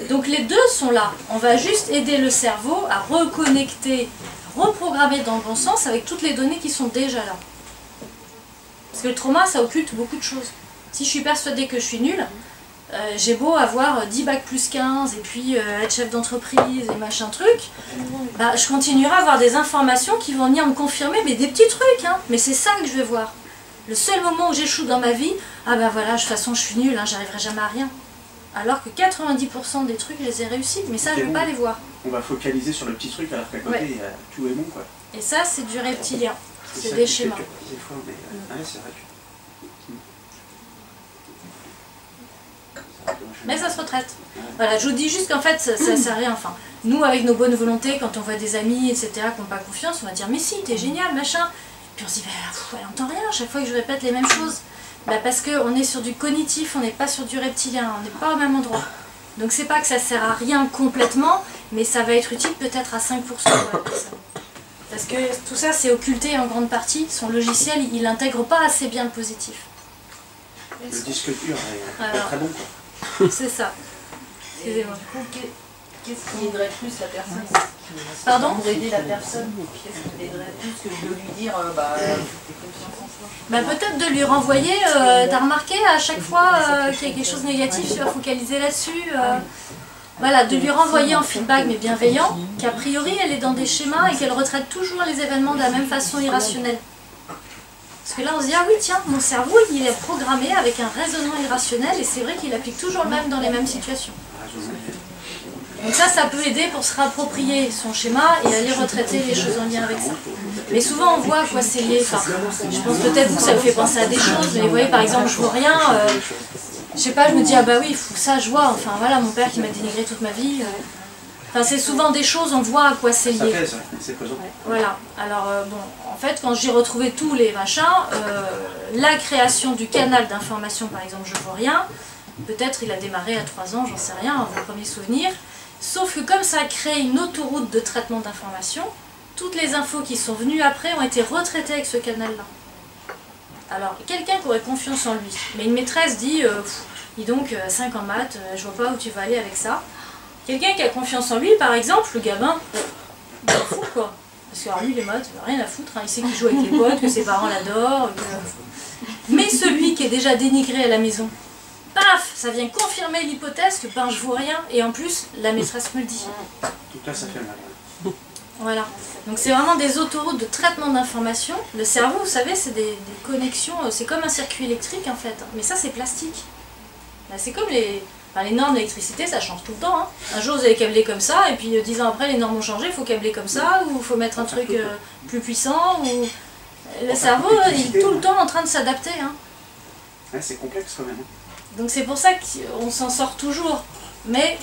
Donc les deux sont là. On va juste aider le cerveau à reconnecter, reprogrammer dans le bon sens avec toutes les données qui sont déjà là. Parce que le trauma, ça occulte beaucoup de choses. Si je suis persuadée que je suis nulle, j'ai beau avoir 10 bacs plus 15 et puis être chef d'entreprise et machin truc, bah, je continuerai à avoir des informations qui vont venir me confirmer, mais des petits trucs, hein. Mais c'est ça que je vais voir. Le seul moment où j'échoue dans ma vie, ah ben voilà, de toute façon je suis nulle, hein, j'arriverai jamais à rien. Alors que 90% des trucs, je les ai réussis, mais ça je ne vais pas les voir. On va focaliser sur le petit truc alors qu'à côté, il y a tout est bon, quoi. Et ça, c'est du reptilien. C'est des schémas. Des fois, mais c'est vrai que... Mais ça se retraite. Voilà, je vous dis juste qu'en fait, ça sert à rien. Enfin, nous, avec nos bonnes volontés, quand on voit des amis, etc., qui n'ont pas confiance, on va dire « Mais si, t'es génial, machin !» Puis on se dit « Elle n'entend rien, chaque fois que je répète les mêmes choses. » Parce qu'on est sur du cognitif, on n'est pas sur du reptilien, on n'est pas au même endroit. Donc c'est pas que ça sert à rien complètement, mais ça va être utile peut-être à 5% de la personne. Parce que tout ça, c'est occulté en grande partie. Son logiciel, il n'intègre pas assez bien le positif. Le disque dur est très bon, quoi. C'est ça. Excusez-moi. Qu'est-ce qui aiderait plus la personne? Pardon? Pour aider la personne, qu'est-ce qui aiderait plus que de lui dire peut-être de lui renvoyer, t'as remarqué à chaque fois qu'il y a quelque chose de négatif, tu vas focaliser là-dessus. Voilà, de lui renvoyer en feedback mais bienveillant, qu'a priori elle est dans des schémas et qu'elle retraite toujours les événements de la même façon irrationnelle. Parce que là on se dit, ah oui tiens, mon cerveau il est programmé avec un raisonnement irrationnel et c'est vrai qu'il applique toujours le même dans les mêmes situations. Donc ça peut aider pour se réapproprier son schéma et aller retraiter les choses en lien avec ça. Mais souvent on voit à quoi c'est lié, enfin, je pense peut-être que ça me fait penser à des choses, mais vous voyez par exemple je vois rien, je sais pas, je me dis ah bah oui, ça je vois, enfin voilà mon père qui m'a dénigré toute ma vie. Enfin c'est souvent des choses, on voit à quoi c'est lié. Ça pèse, c'est pesant. Voilà, alors bon, en fait quand j'ai retrouvé tous les machins, la création du canal d'information par exemple je vois rien, peut-être il a démarré à 3 ans, j'en sais rien, vos premiers souvenirs. Sauf que comme ça a créé une autoroute de traitement d'informations, toutes les infos qui sont venues après ont été retraitées avec ce canal-là. Alors, quelqu'un qui aurait confiance en lui, mais une maîtresse dit dis donc, 5 en maths, je vois pas où tu vas aller avec ça. Quelqu'un qui a confiance en lui, par exemple, le gamin, il s'en fout quoi. Parce que alors, lui, les maths, il n'a rien à foutre, hein. Il sait qu'il joue avec les potes, que ses parents l'adorent. Mais celui qui est déjà dénigré à la maison, paf, ça vient confirmer l'hypothèse que ben je vois rien et en plus la maîtresse me le dit. Tout ça, ça fait mal. Voilà. Donc c'est vraiment des autoroutes de traitement d'informations. Le cerveau, vous savez, c'est des connexions, c'est comme un circuit électrique en fait. Mais ça c'est plastique. C'est comme les normes d'électricité, ça change tout le temps. Hein. Un jour vous allez câbler comme ça et puis 10 ans après les normes ont changé, il faut câbler comme ça ou il faut mettre un truc plus puissant. Ou... Le cerveau il est tout le temps en train de s'adapter. Hein. Ouais, c'est complexe quand même. Donc c'est pour ça qu'on s'en sort toujours, mais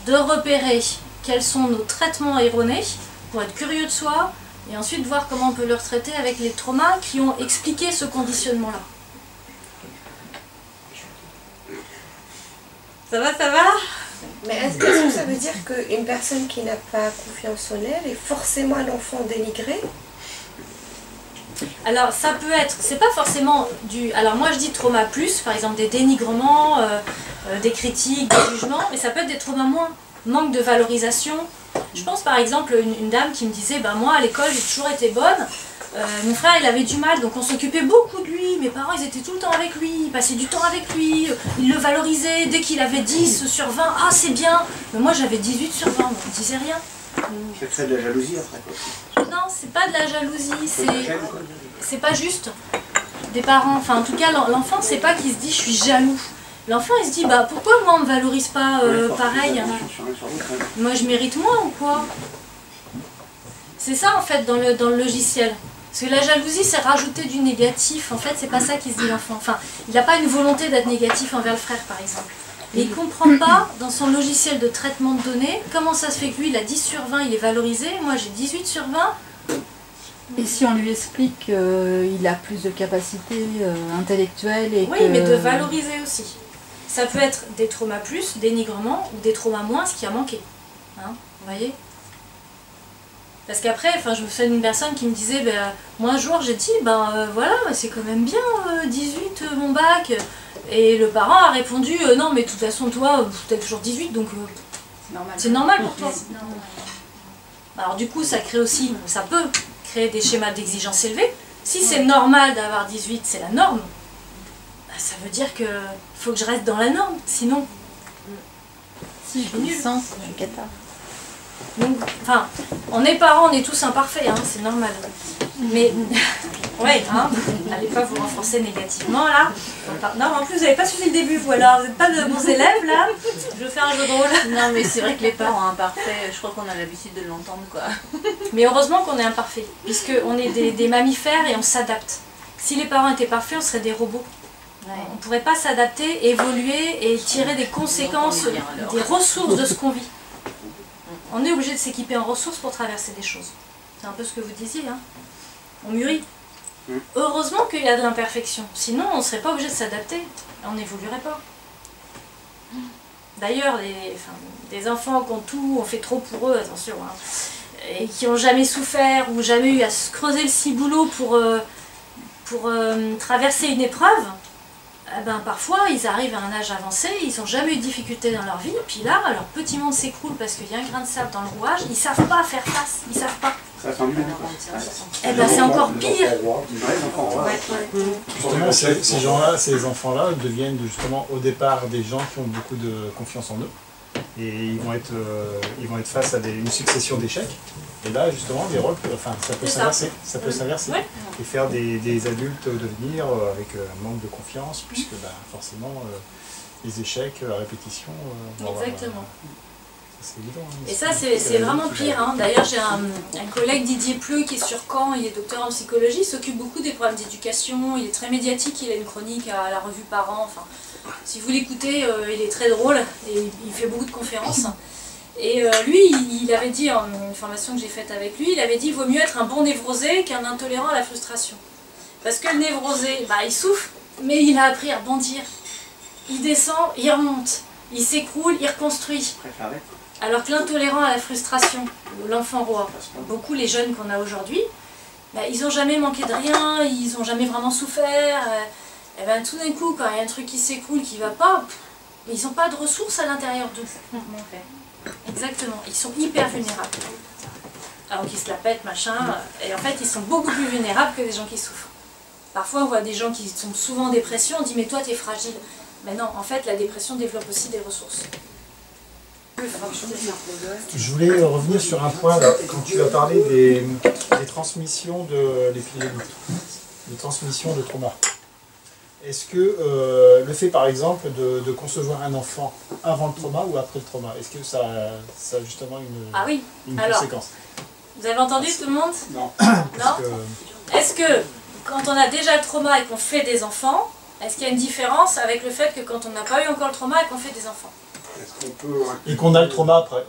de repérer quels sont nos traitements erronés, pour être curieux de soi, et ensuite voir comment on peut le retraiter avec les traumas qui ont expliqué ce conditionnement-là. Ça va, ça va? Mais est-ce que ça veut dire qu'une personne qui n'a pas confiance en elle est forcément un enfant dénigré? Alors ça peut être, c'est pas forcément du... Alors moi je dis trauma plus, par exemple des dénigrements, des critiques, des jugements, mais ça peut être des traumas moins, manque de valorisation. Je pense par exemple une dame qui me disait, ben moi à l'école j'ai toujours été bonne, mon frère il avait du mal, donc on s'occupait beaucoup de lui, mes parents ils étaient tout le temps avec lui, ils passaient du temps avec lui, ils le valorisaient, dès qu'il avait 10 sur 20, ah c'est bien, mais moi j'avais 18 sur 20, donc on ne disait rien. Ça crée de la jalousie après quoi. Non, c'est pas de la jalousie, c'est pas juste des parents. Enfin, en tout cas, l'enfant, c'est pas qu'il se dit je suis jaloux. L'enfant, il se dit bah pourquoi moi on me valorise pas pareil? Moi je mérite moins ou quoi? C'est ça en fait dans le logiciel. Parce que la jalousie, c'est rajouter du négatif. En fait, c'est pas ça qu'il se dit l'enfant. Enfin, il n'a pas une volonté d'être négatif envers le frère, par exemple. Mais il ne comprend pas, dans son logiciel de traitement de données, comment ça se fait que lui, il a 10 sur 20, il est valorisé, moi j'ai 18 sur 20. Et si on lui explique qu'il a plus de capacités intellectuelles et oui, mais de valoriser aussi. Ça peut être des traumas plus, dénigrement, ou des traumas moins, ce qui a manqué. Hein, vous voyez? Parce qu'après, je me souviens d'une personne qui me disait, moi un jour j'ai dit, voilà, c'est quand même bien 18 mon bac. Et le parent a répondu, non mais de toute façon toi, t'as toujours 18, donc c'est normal pour toi. Alors du coup, ça peut créer des schémas d'exigence élevés. Si c'est normal d'avoir 18, c'est la norme, ça veut dire que faut que je reste dans la norme, sinon... Si je suis sens, je cata. Donc, on est parents, on est tous imparfaits, hein, c'est normal. Mais, ouais, hein, n'allez pas vous renforcer négativement, là. Non, en plus, vous n'avez pas suivi le début, vous, alors, vous n'êtes pas de bons élèves, là. Je vais faire un jeu de rôle. Non, mais c'est vrai que les parents imparfaits, je crois qu'on a l'habitude de l'entendre, quoi. Mais heureusement qu'on est imparfaits, puisqu'on est des mammifères et on s'adapte. Si les parents étaient parfaits, on serait des robots. Ouais. On ne pourrait pas s'adapter, évoluer et tirer des conséquences, des ressources de ce qu'on vit. On est obligé de s'équiper en ressources pour traverser des choses. C'est un peu ce que vous disiez, hein. On mûrit. Heureusement qu'il y a de l'imperfection. Sinon, on ne serait pas obligé de s'adapter. On n'évoluerait pas. D'ailleurs, des enfants qui ont tout, on fait trop pour eux, attention, hein, et qui n'ont jamais souffert ou jamais eu à se creuser le ciboulot pour traverser une épreuve, parfois ils arrivent à un âge avancé, ils n'ont jamais eu de difficultés dans leur vie, puis là, leur petit monde s'écroule parce qu'il y a un grain de sable dans le rouage, ils ne savent pas faire face, ils ne savent pas. C'est encore pire. Justement, ces gens-là, ces enfants-là deviennent justement au départ des gens qui ont beaucoup de confiance en eux. Et ils vont être face à une succession d'échecs. Et là, justement, des rôles, ça peut s'inverser. Ça peut s'inverser. Ouais. Et faire des adultes devenir avec un manque de confiance, puisque forcément, les échecs à répétition. Exactement. C'est évident. Hein, et ça, c'est vraiment pire. Hein. D'ailleurs, j'ai un collègue, Didier Pleu, qui est sur Caen, il est docteur en psychologie, il s'occupe beaucoup des problèmes d'éducation, il est très médiatique, il a une chronique à la revue Parents. Si vous l'écoutez, il est très drôle et il fait beaucoup de conférences. Et lui, il avait dit, en une formation que j'ai faite avec lui, il avait dit qu'il vaut mieux être un bon névrosé qu'un intolérant à la frustration. Parce que le névrosé, il souffre, mais il a appris à rebondir. Il descend, il remonte. Il s'écroule, il reconstruit. Alors que l'intolérant à la frustration, l'enfant roi, beaucoup les jeunes qu'on a aujourd'hui, ils n'ont jamais manqué de rien, ils n'ont jamais vraiment souffert. Et tout d'un coup, quand il y a un truc qui s'écroule, qui ne va pas, ils n'ont pas de ressources à l'intérieur d'eux. Exactement, ils sont hyper vulnérables. Alors qu'ils se la pètent, machin, et en fait ils sont beaucoup plus vulnérables que des gens qui souffrent. Parfois on voit des gens qui sont souvent en dépression, on dit mais toi t'es fragile. Mais non, en fait la dépression développe aussi des ressources. Je voulais revenir sur un point là, quand tu as parlé des transmissions de l'épidémie, des transmissions de trauma. Est-ce que le fait par exemple de concevoir un enfant avant le trauma ou après le trauma, est-ce que ça a justement une conséquence? Vous avez entendu tout le monde? Non. Non. Est-ce que quand on a déjà le trauma et qu'on fait des enfants, est-ce qu'il y a une différence avec le fait que quand on n'a pas eu encore le trauma et qu'on fait des enfants? Et qu'on a le trauma après,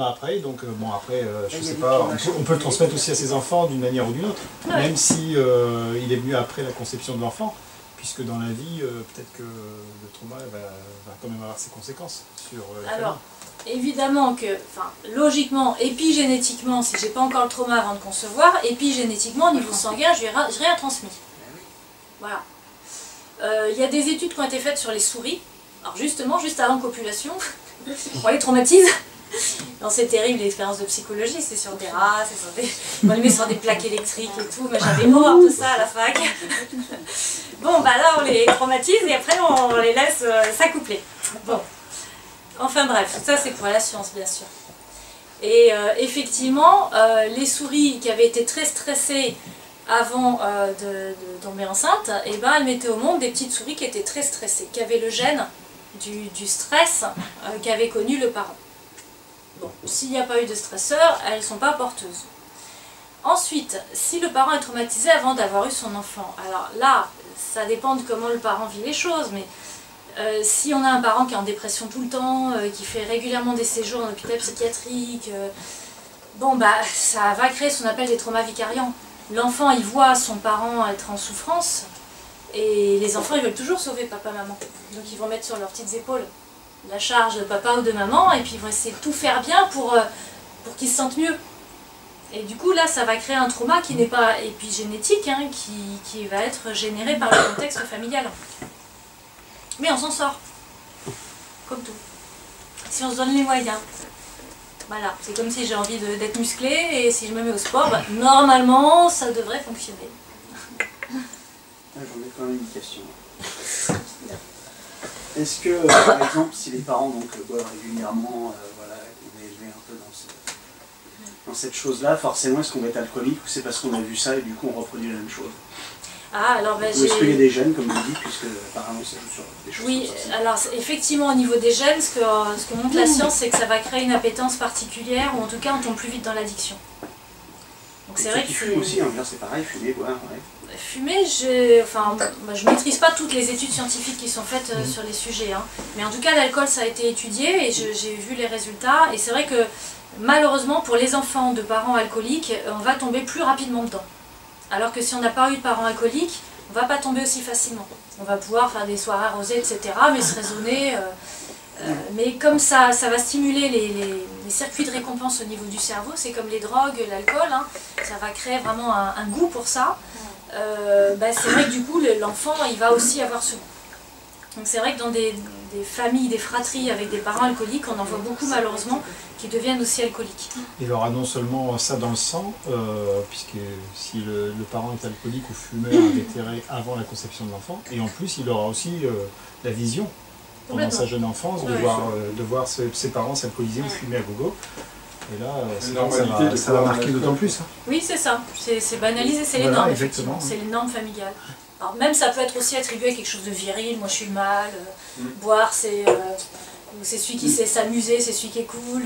après, donc après, je sais pas, on peut le transmettre aussi à ses enfants d'une manière ou d'une autre, même si il est venu après la conception de l'enfant, puisque dans la vie, peut-être que le trauma va quand même avoir ses conséquences sur la famille. Alors, évidemment que, logiquement, épigénétiquement, si j'ai pas encore le trauma avant de concevoir, épigénétiquement, au niveau sanguin, je n'ai rien transmis. Voilà. Il y a des études qui ont été faites sur les souris. Alors justement, juste avant copulation, on les traumatise. Non, c'est terrible l'expérience de psychologie, c'est sur des rats, on les met sur des plaques électriques et tout, mais j'avais horreur de ça à la fac. Bon, là on les traumatise et après on les laisse s'accoupler. Bon, enfin bref, ça c'est pour la science bien sûr. Et effectivement, les souris qui avaient été très stressées avant de tomber enceinte, elles mettaient au monde des petites souris qui étaient très stressées, qui avaient le gène du stress qu'avait connu le parent. Bon, s'il n'y a pas eu de stresseur, elles ne sont pas porteuses. Ensuite, si le parent est traumatisé avant d'avoir eu son enfant, alors là, ça dépend de comment le parent vit les choses, mais si on a un parent qui est en dépression tout le temps, qui fait régulièrement des séjours en hôpital psychiatrique, ça va créer ce qu'on appelle des traumas vicariants. L'enfant, il voit son parent être en souffrance, et les enfants, ils veulent toujours sauver papa-maman. Donc ils vont mettre sur leurs petites épaules la charge de papa ou de maman, et puis ils vont essayer de tout faire bien pour qu'ils se sentent mieux. Et du coup, là, ça va créer un trauma qui n'est pas épigénétique, hein, qui va être généré par le contexte familial. Mais on s'en sort. Comme tout. Si on se donne les moyens. Voilà, c'est comme si j'ai envie d'être musclé et si je me mets au sport, bah, normalement, ça devrait fonctionner. J'en ai quand même une question. Est-ce que, par exemple, si les parents boivent régulièrement, voilà, on est élevé un peu dans cette chose-là, forcément, est-ce qu'on va être alcoolique ou c'est parce qu'on a vu ça et du coup on reproduit la même chose? Ah, alors, bah, ou est-ce qu'il y a des gènes, comme vous dites, puisque apparemment ça joue sur des choses? Oui, alors effectivement, au niveau des gènes, ce que montre la science, c'est que ça va créer une appétence particulière, ou en tout cas, on tombe plus vite dans l'addiction. Donc c'est vrai que fument aussi, hein, c'est pareil, fumer, boire, ouais. Fumer, je maîtrise pas toutes les études scientifiques qui sont faites sur les sujets, hein. Mais en tout cas, l'alcool, ça a été étudié et j'ai vu les résultats. Et c'est vrai que malheureusement, pour les enfants de parents alcooliques, on va tomber plus rapidement dedans. Alors que si on n'a pas eu de parents alcooliques, on ne va pas tomber aussi facilement. On va pouvoir faire des soirées arrosées, etc., mais se raisonner. Mais comme ça va stimuler les circuits de récompense au niveau du cerveau, c'est comme les drogues, l'alcool, hein, ça va créer vraiment un goût pour ça. C'est vrai que du coup, l'enfant, il va aussi avoir ce goût. Donc c'est vrai que dans des familles, des fratries avec des parents alcooliques, on en voit beaucoup malheureusement qui deviennent aussi alcooliques. Il aura non seulement ça dans le sang, puisque si le parent est alcoolique ou fumeur invétéré avant la conception de l'enfant, et en plus il aura aussi la vision pendant sa jeune enfance de voir ses parents s'alcooliser ou fumer à gogo. Et là, ça va marquer d'autant plus. Hein. Oui, c'est ça. C'est banalisé, c'est les normes, effectivement. C'est les normes familiales. Alors même ça peut être aussi attribué à quelque chose de viril, moi je suis le mâle, boire c'est celui qui sait s'amuser, c'est celui qui est cool.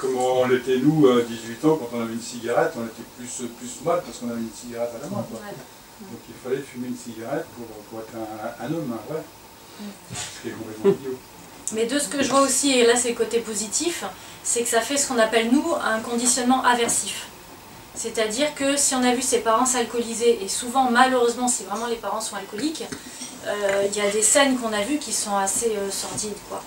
Comme on l'était nous, à 18 ans, quand on avait une cigarette, on était plus mal parce qu'on avait une cigarette à la main. Quoi. Donc il fallait fumer une cigarette pour être un homme, hein, ouais. Ce qui est complètement idiot. Mais de ce que je vois aussi, et là c'est le côté positif, c'est que ça fait ce qu'on appelle nous un conditionnement aversif. C'est-à-dire que si on a vu ses parents s'alcooliser, et souvent malheureusement si vraiment les parents sont alcooliques, il y a des scènes qu'on a vues qui sont assez sordides, quoi.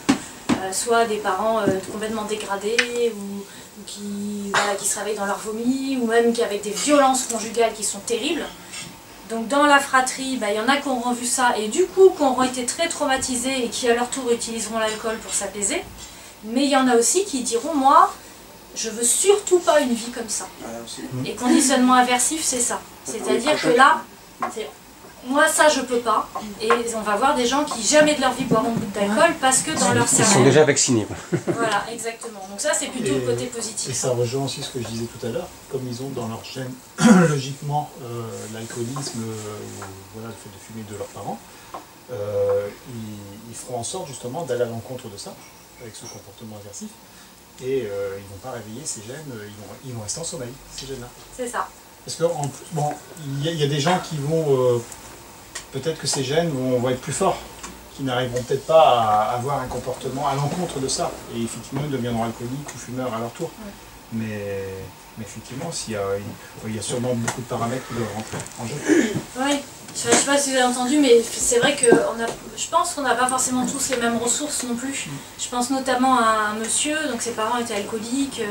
Soit des parents complètement dégradés, ou qui se réveillent dans leur vomi, ou même avec des violences conjugales qui sont terribles. Donc dans la fratrie, il y en a qui auront vu ça, et du coup qui auront été très traumatisés et qui à leur tour utiliseront l'alcool pour s'apaiser. Mais il y en a aussi qui diront, moi, je veux surtout pas une vie comme ça. Et conditionnement aversif, c'est ça. C'est-à-dire que là, moi ça je peux pas. Et on va voir des gens qui jamais de leur vie boiront une goutte d'alcool parce que dans leur cerveau... Ils sont déjà vaccinés. Voilà, exactement. Donc ça c'est plutôt le côté positif. Et ça rejoint aussi ce que je disais tout à l'heure, comme ils ont dans leur gène, logiquement, l'alcoolisme, voilà, le fait de fumer de leurs parents, ils feront en sorte justement d'aller à l'encontre de ça, avec ce comportement aversif. Et ils ne vont pas réveiller ces gènes, ils vont rester en sommeil, ces gènes-là. C'est ça. Parce que, bon, il y a des gens qui vont, peut-être que ces gènes vont être plus forts, qui n'arriveront peut-être pas à avoir un comportement à l'encontre de ça. Et effectivement, ils deviendront alcooliques ou fumeurs à leur tour. Mais effectivement, il y a sûrement beaucoup de paramètres qui doivent rentrer en jeu. Oui. Je ne sais pas si vous avez entendu, mais c'est vrai que je pense qu'on n'a pas forcément tous les mêmes ressources non plus. Je pense notamment à un monsieur, donc ses parents étaient alcooliques,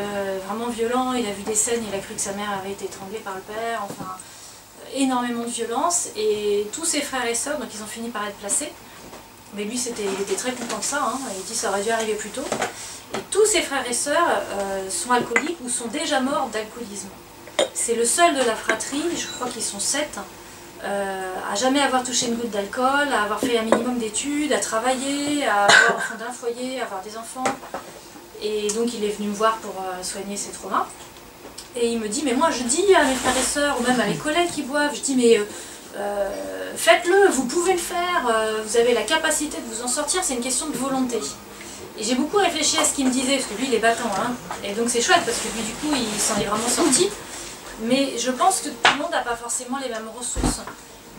vraiment violents, il a vu des scènes, il a cru que sa mère avait été étranglée par le père, enfin énormément de violence. Et tous ses frères et sœurs, donc ils ont fini par être placés. Mais lui, il était très content de ça, hein, il dit ça aurait dû arriver plus tôt. Et tous ses frères et sœurs sont alcooliques ou sont déjà morts d'alcoolisme. C'est le seul de la fratrie, je crois qu'ils sont 7, à jamais avoir touché une goutte d'alcool, à avoir fait un minimum d'études, à travailler, à avoir au fond d'un foyer, à avoir des enfants. Et donc il est venu me voir pour soigner ses traumas. Et il me dit, mais moi je dis à mes frères et sœurs, ou même à mes collègues qui boivent, je dis, mais faites-le, vous pouvez le faire, vous avez la capacité de vous en sortir, c'est une question de volonté. Et j'ai beaucoup réfléchi à ce qu'il me disait, parce que lui il est battant, hein. Et donc c'est chouette, parce que lui du coup il s'en est vraiment sorti. Mais je pense que tout le monde n'a pas forcément les mêmes ressources.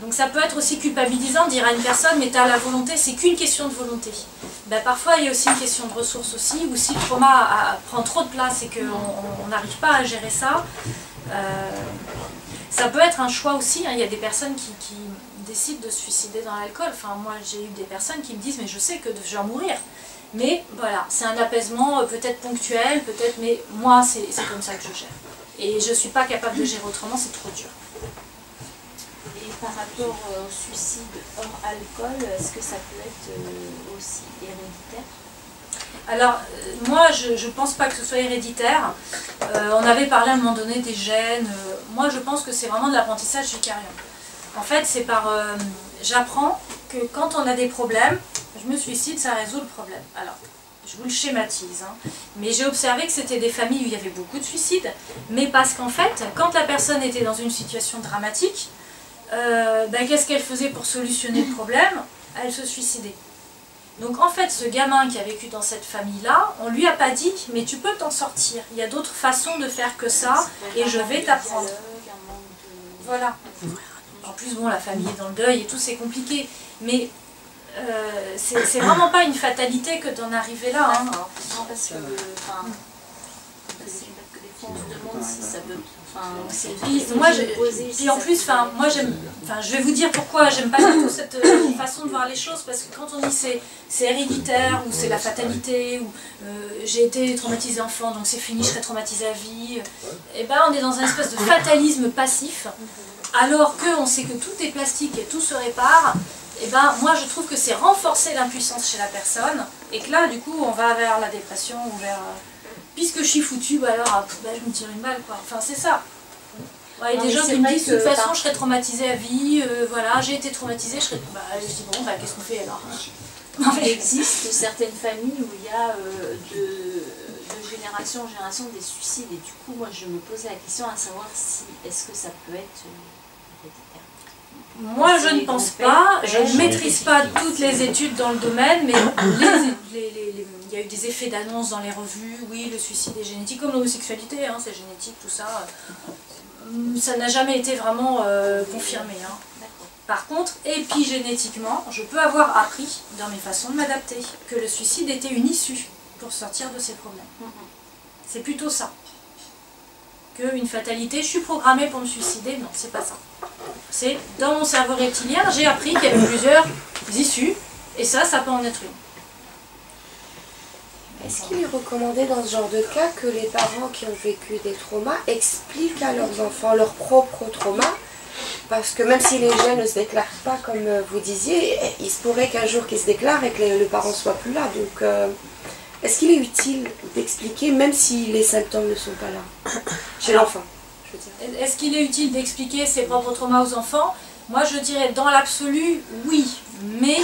Donc ça peut être aussi culpabilisant de dire à une personne, mais tu as la volonté, c'est qu'une question de volonté. Ben, parfois il y a aussi une question de ressources aussi, ou si le trauma prend trop de place et qu'on n'arrive pas à gérer ça, ça peut être un choix aussi, hein. Il y a des personnes qui décident de se suicider dans l'alcool. Enfin, moi j'ai eu des personnes qui me disent, mais je sais que je vais en mourir. Mais voilà, c'est un apaisement peut-être ponctuel, peut-être, mais moi c'est comme ça que je gère. et je ne suis pas capable de gérer autrement, c'est trop dur. Et par rapport au suicide hors alcool, est-ce que ça peut être aussi héréditaire? Alors, moi, je ne pense pas que ce soit héréditaire. On avait parlé à un moment donné des gènes. Moi, je pense que c'est vraiment de l'apprentissage vicariant. En fait, c'est par... j'apprends que quand on a des problèmes, je me suicide, ça résout le problème. Alors, je vous le schématise, hein, mais j'ai observé que c'était des familles où il y avait beaucoup de suicides, mais parce qu'en fait, quand la personne était dans une situation dramatique, qu'est-ce qu'elle faisait pour solutionner le problème? Elle se suicidait. Donc en fait, ce gamin qui a vécu dans cette famille-là, on lui a pas dit « mais tu peux t'en sortir, il y a d'autres façons de faire que ça, et je vais t'apprendre ». Voilà. En plus, bon, la famille est dans le deuil et tout, c'est compliqué, mais c'est vraiment pas une fatalité que d'en arriver là. Hein. Non, parce que, on se demande si ça peut... Puis en plus, moi j'aime, je vais vous dire pourquoi j'aime pas du tout cette façon de voir les choses, parce que quand on dit c'est héréditaire, ou c'est la fatalité, ou j'ai été traumatisée enfant, donc c'est fini, je serai traumatisée à vie, et ben on est dans un espèce de fatalisme passif, alors qu'on sait que tout est plastique et tout se répare. Et ben moi je trouve que c'est renforcer l'impuissance chez la personne, et que là du coup on va vers la dépression, ou vers... puisque je suis foutue, alors je me tire une balle, quoi. Enfin, c'est ça. Ouais, il y a des gens qui me disent, de toute façon, je serai traumatisée à vie, voilà, j'ai été traumatisée, je serai... je dis, bon, qu'est-ce qu'on fait alors? Il existe certaines familles où il y a de génération en génération des suicides, et du coup, moi, je me pose la question à savoir si, est-ce que ça peut être héréditaire? Moi, je ne pense pas, je ne maîtrise pas toutes les études dans le domaine, mais il y a eu des effets d'annonce dans les revues, oui, le suicide est génétique, comme l'homosexualité, hein, c'est génétique, tout ça. Ça n'a jamais été vraiment confirmé. Hein. Par contre, épigénétiquement, je peux avoir appris, dans mes façons de m'adapter, que le suicide était une issue pour sortir de ces problèmes. C'est plutôt ça. Qu'une fatalité, je suis programmée pour me suicider, non, c'est pas ça. C'est dans mon cerveau reptilien, j'ai appris qu'il y avait plusieurs issues, et ça peut en être une. Est-ce qu'il est recommandé dans ce genre de cas que les parents qui ont vécu des traumas expliquent à leurs enfants leurs propres traumas? Parce que même si les gènes ne se déclarent pas, comme vous disiez, il se pourrait qu'un jour qu'ils se déclarent et que le parent ne soit plus là. Donc, est-ce qu'il est utile d'expliquer, même si les symptômes ne sont pas là, chez l'enfant? Est-ce qu'il est utile d'expliquer ses propres traumas aux enfants? Moi, je dirais dans l'absolu, oui. Mais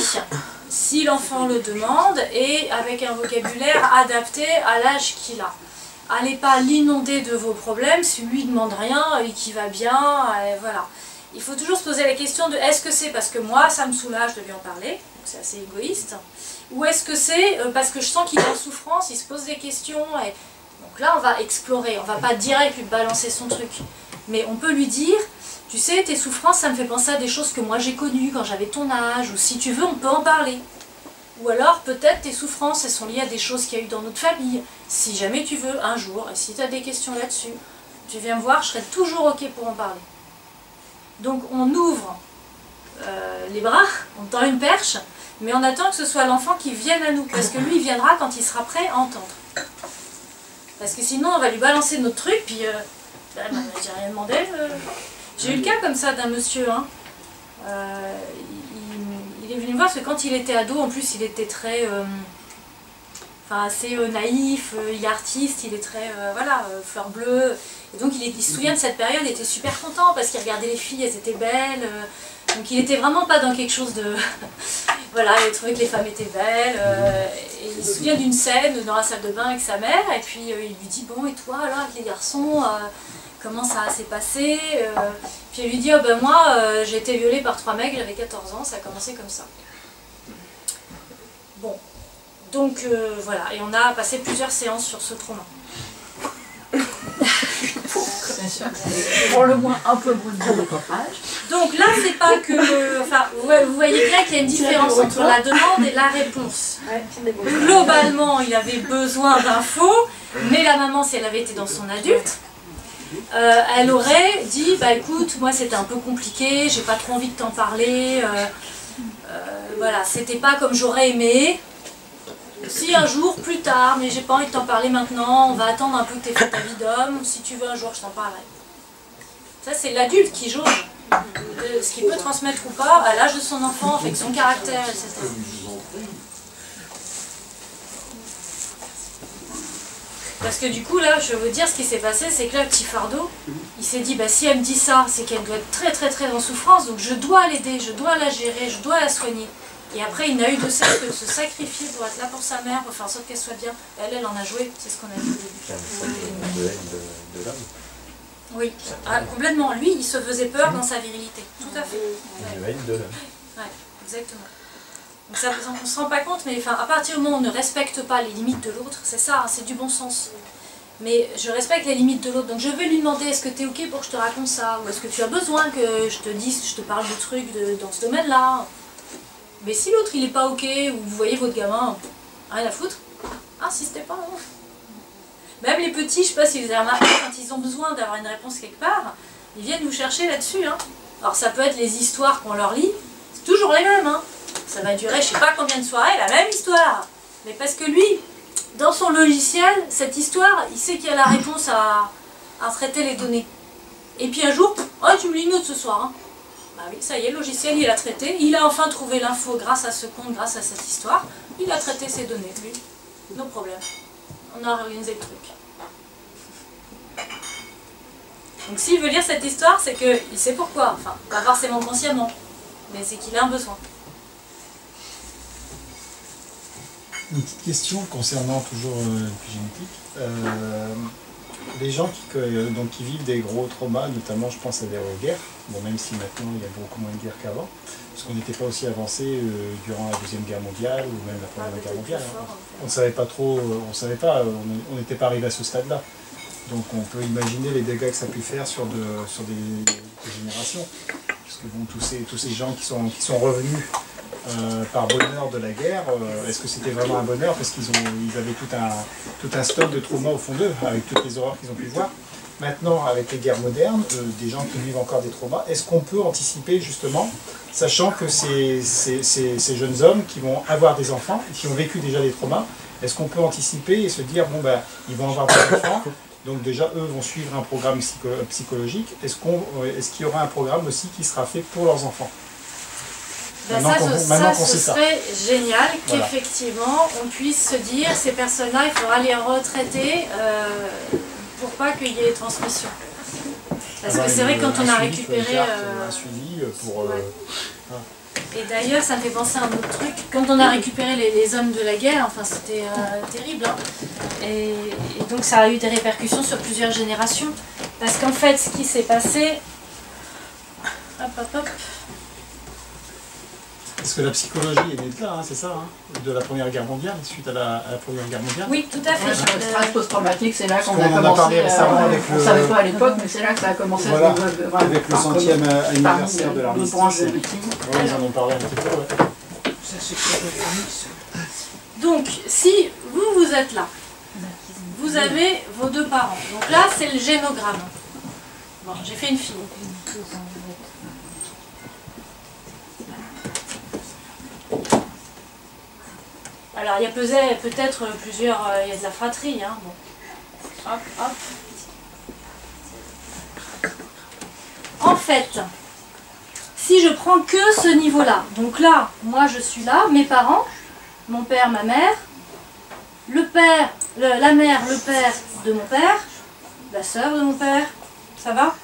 si l'enfant le demande et avec un vocabulaire adapté à l'âge qu'il a. Allez pas l'inonder de vos problèmes si lui ne demande rien et qu'il va bien, et voilà. Il faut toujours se poser la question de est-ce que c'est parce que moi ça me soulage de lui en parler, c'est assez égoïste, ou est-ce que c'est parce que je sens qu'il est en souffrance, il se pose des questions, et donc là on va explorer, on va pas direct lui balancer son truc, mais on peut lui dire, tu sais, tes souffrances ça me fait penser à des choses que moi j'ai connues quand j'avais ton âge, ou si tu veux on peut en parler. Ou alors peut-être tes souffrances elles sont liées à des choses qu'il y a eu dans notre famille, si jamais tu veux un jour, et si tu as des questions là-dessus, tu viens me voir, je serai toujours ok pour en parler. Donc on ouvre les bras, on tend une perche, mais on attend que ce soit l'enfant qui vienne à nous, parce que lui il viendra quand il sera prêt à entendre. Parce que sinon on va lui balancer notre truc, puis j'ai rien demandé. J'ai eu le cas comme ça d'un monsieur, hein. Il est venu me voir parce que quand il était ado, en plus il était très... assez naïf, il est artiste, il est très, fleur bleue. Et donc il se souvient de cette période, il était super content parce qu'il regardait les filles, elles étaient belles. Donc il était vraiment pas dans quelque chose de... voilà, il trouvait que les femmes étaient belles. Et il se souvient d'une scène dans la salle de bain avec sa mère, et puis il lui dit, bon, et toi alors avec les garçons, comment ça s'est passé? Puis elle lui dit, oh, ben moi j'ai été violée par 3 mecs, j'avais 14 ans, ça a commencé comme ça. Bon. Donc voilà, et on a passé plusieurs séances sur ce trauma. Pour le moins un peu bon de courage. Donc là, c'est pas que... vous voyez bien qu'il y a une différence entre la demande et la réponse. Globalement, il avait besoin d'infos, mais la maman, si elle avait été dans son adulte, elle aurait dit, bah écoute, moi c'était un peu compliqué, j'ai pas trop envie de t'en parler, voilà, c'était pas comme j'aurais aimé. Si si un jour, plus tard, mais j'ai pas envie de t'en parler maintenant, on va attendre un peu que tu aies fait ta vie d'homme, si tu veux un jour je t'en parlerai. Ça c'est l'adulte qui jauge de ce qu'il peut transmettre ou pas à l'âge de son enfant, avec son caractère, etc. Parce que du coup là, je vais vous dire ce qui s'est passé, c'est que là, le petit fardeau, il s'est dit, bah si elle me dit ça, c'est qu'elle doit être très très très en souffrance, donc je dois l'aider, je dois la gérer, je dois la soigner. Et après, il n'a eu de cesse que de se sacrifier pour être là pour sa mère, pour faire en sorte qu'elle soit bien. Elle en a joué, c'est ce qu'on a vu au début. De l'homme. Oui, complètement. Lui, il se faisait peur dans sa virilité. Tout à fait. De haine de l'homme. Ouais, exactement. Donc ça, on ne se rend pas compte, mais enfin, à partir du moment où on ne respecte pas les limites de l'autre, c'est ça, hein, c'est du bon sens. Mais je respecte les limites de l'autre, donc je vais lui demander, est-ce que tu es ok pour que je te raconte ça? Ou est-ce que tu as besoin que je te dise, je te parle de trucs dans ce domaine-là? Mais si l'autre il est pas ok, ou vous voyez votre gamin, rien à foutre, insistez pas. Hein. Même les petits, je sais pas si vous avez remarqué, quand ils ont besoin d'avoir une réponse quelque part, ils viennent nous chercher là-dessus. Hein. Alors ça peut être les histoires qu'on leur lit, c'est toujours les mêmes. Hein. Ça va durer je sais pas combien de soirées, la même histoire. Mais parce que lui, dans son logiciel, cette histoire, il sait qu'il y a la réponse à traiter les données. Et puis un jour, oh tu me lis une autre ce soir. Hein. Bah oui, ça y est, le logiciel, il a traité. Il a enfin trouvé l'info grâce à ce compte, grâce à cette histoire. Il a traité ses données, lui. No problème. On a organisé le truc. Donc s'il veut lire cette histoire, c'est qu'il sait pourquoi. Enfin, pas forcément consciemment. Mais c'est qu'il a un besoin. Une petite question concernant toujours l'épigénétique. Les gens qui vivent des gros traumas, notamment je pense à des guerres, bon, même si maintenant il y a beaucoup moins de guerres qu'avant, parce qu'on n'était pas aussi avancé durant la Deuxième Guerre mondiale ou même la Première Guerre mondiale. Hein. On ne savait pas trop, on n'était pas arrivé à ce stade-là. Donc on peut imaginer les dégâts que ça a pu faire sur des générations. Parce que bon, tous ces gens qui sont revenus par bonheur de la guerre, est-ce que c'était vraiment un bonheur parce qu'ils avaient tout un stock de traumas au fond d'eux, avec toutes les horreurs qu'ils ont pu voir. Maintenant, avec les guerres modernes, des gens qui vivent encore des traumas, est-ce qu'on peut anticiper justement, sachant que ces jeunes hommes qui vont avoir des enfants, qui ont vécu déjà des traumas, est-ce qu'on peut anticiper et se dire, bon ben, ils vont avoir des enfants, donc déjà eux vont suivre un programme psychologique, est-ce qu'il y aura un programme aussi qui sera fait pour leurs enfants? Ben ce serait génial qu'effectivement on puisse se dire ces personnes-là, il faudra les retraiter pour pas qu'il y ait transmission. Parce que c'est vrai que quand on a récupéré... un suivi pour... Et d'ailleurs ça me fait penser à un autre truc, quand on a récupéré les hommes de la guerre, enfin c'était terrible, hein. Et donc ça a eu des répercussions sur plusieurs générations. Parce qu'en fait ce qui s'est passé... Hop. Parce que la psychologie est née de là, hein, c'est ça, hein, de la Première Guerre mondiale, suite à la Première Guerre mondiale. Oui, tout à fait. Le stress post-traumatique, c'est là qu'on a commencé. On en a parlé récemment avec le... On ne savait pas à l'époque, mais c'est là que ça a commencé à se développer. Avec le 100e anniversaire de l'armistice. Oui, ils en ont parlé un petit peu, ouais. Ça, c'est quoi? Donc, si vous êtes là, vous avez vos deux parents. Donc là, c'est le génogramme. Bon, j'ai fait une fille. Alors il y a peut-être plusieurs, il y a de la fratrie, hein. Bon. Hop. En fait, si je prends que ce niveau-là, donc là, moi je suis là, mes parents, mon père, ma mère, le père, la mère, le père de mon père, la sœur de mon père, ça va?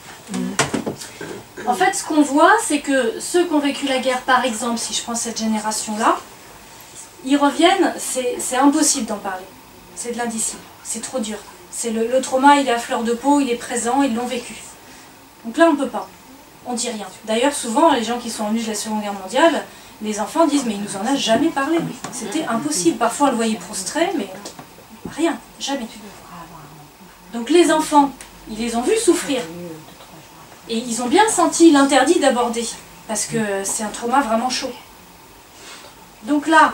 En fait, ce qu'on voit, c'est que ceux qui ont vécu la guerre, par exemple, si je prends cette génération-là, ils reviennent, c'est impossible d'en parler. C'est de l'indicible, c'est trop dur. Le trauma, il est à fleur de peau, il est présent, ils l'ont vécu. Donc là, on ne peut pas. On dit rien. D'ailleurs, souvent, les gens qui sont venus de la Seconde Guerre mondiale, les enfants disent, mais il nous en a jamais parlé. C'était impossible. Parfois, on le voyait prostré, mais rien, jamais. Donc les enfants, ils les ont vus souffrir. Et ils ont bien senti l'interdit d'aborder, parce que c'est un trauma vraiment chaud. Donc là,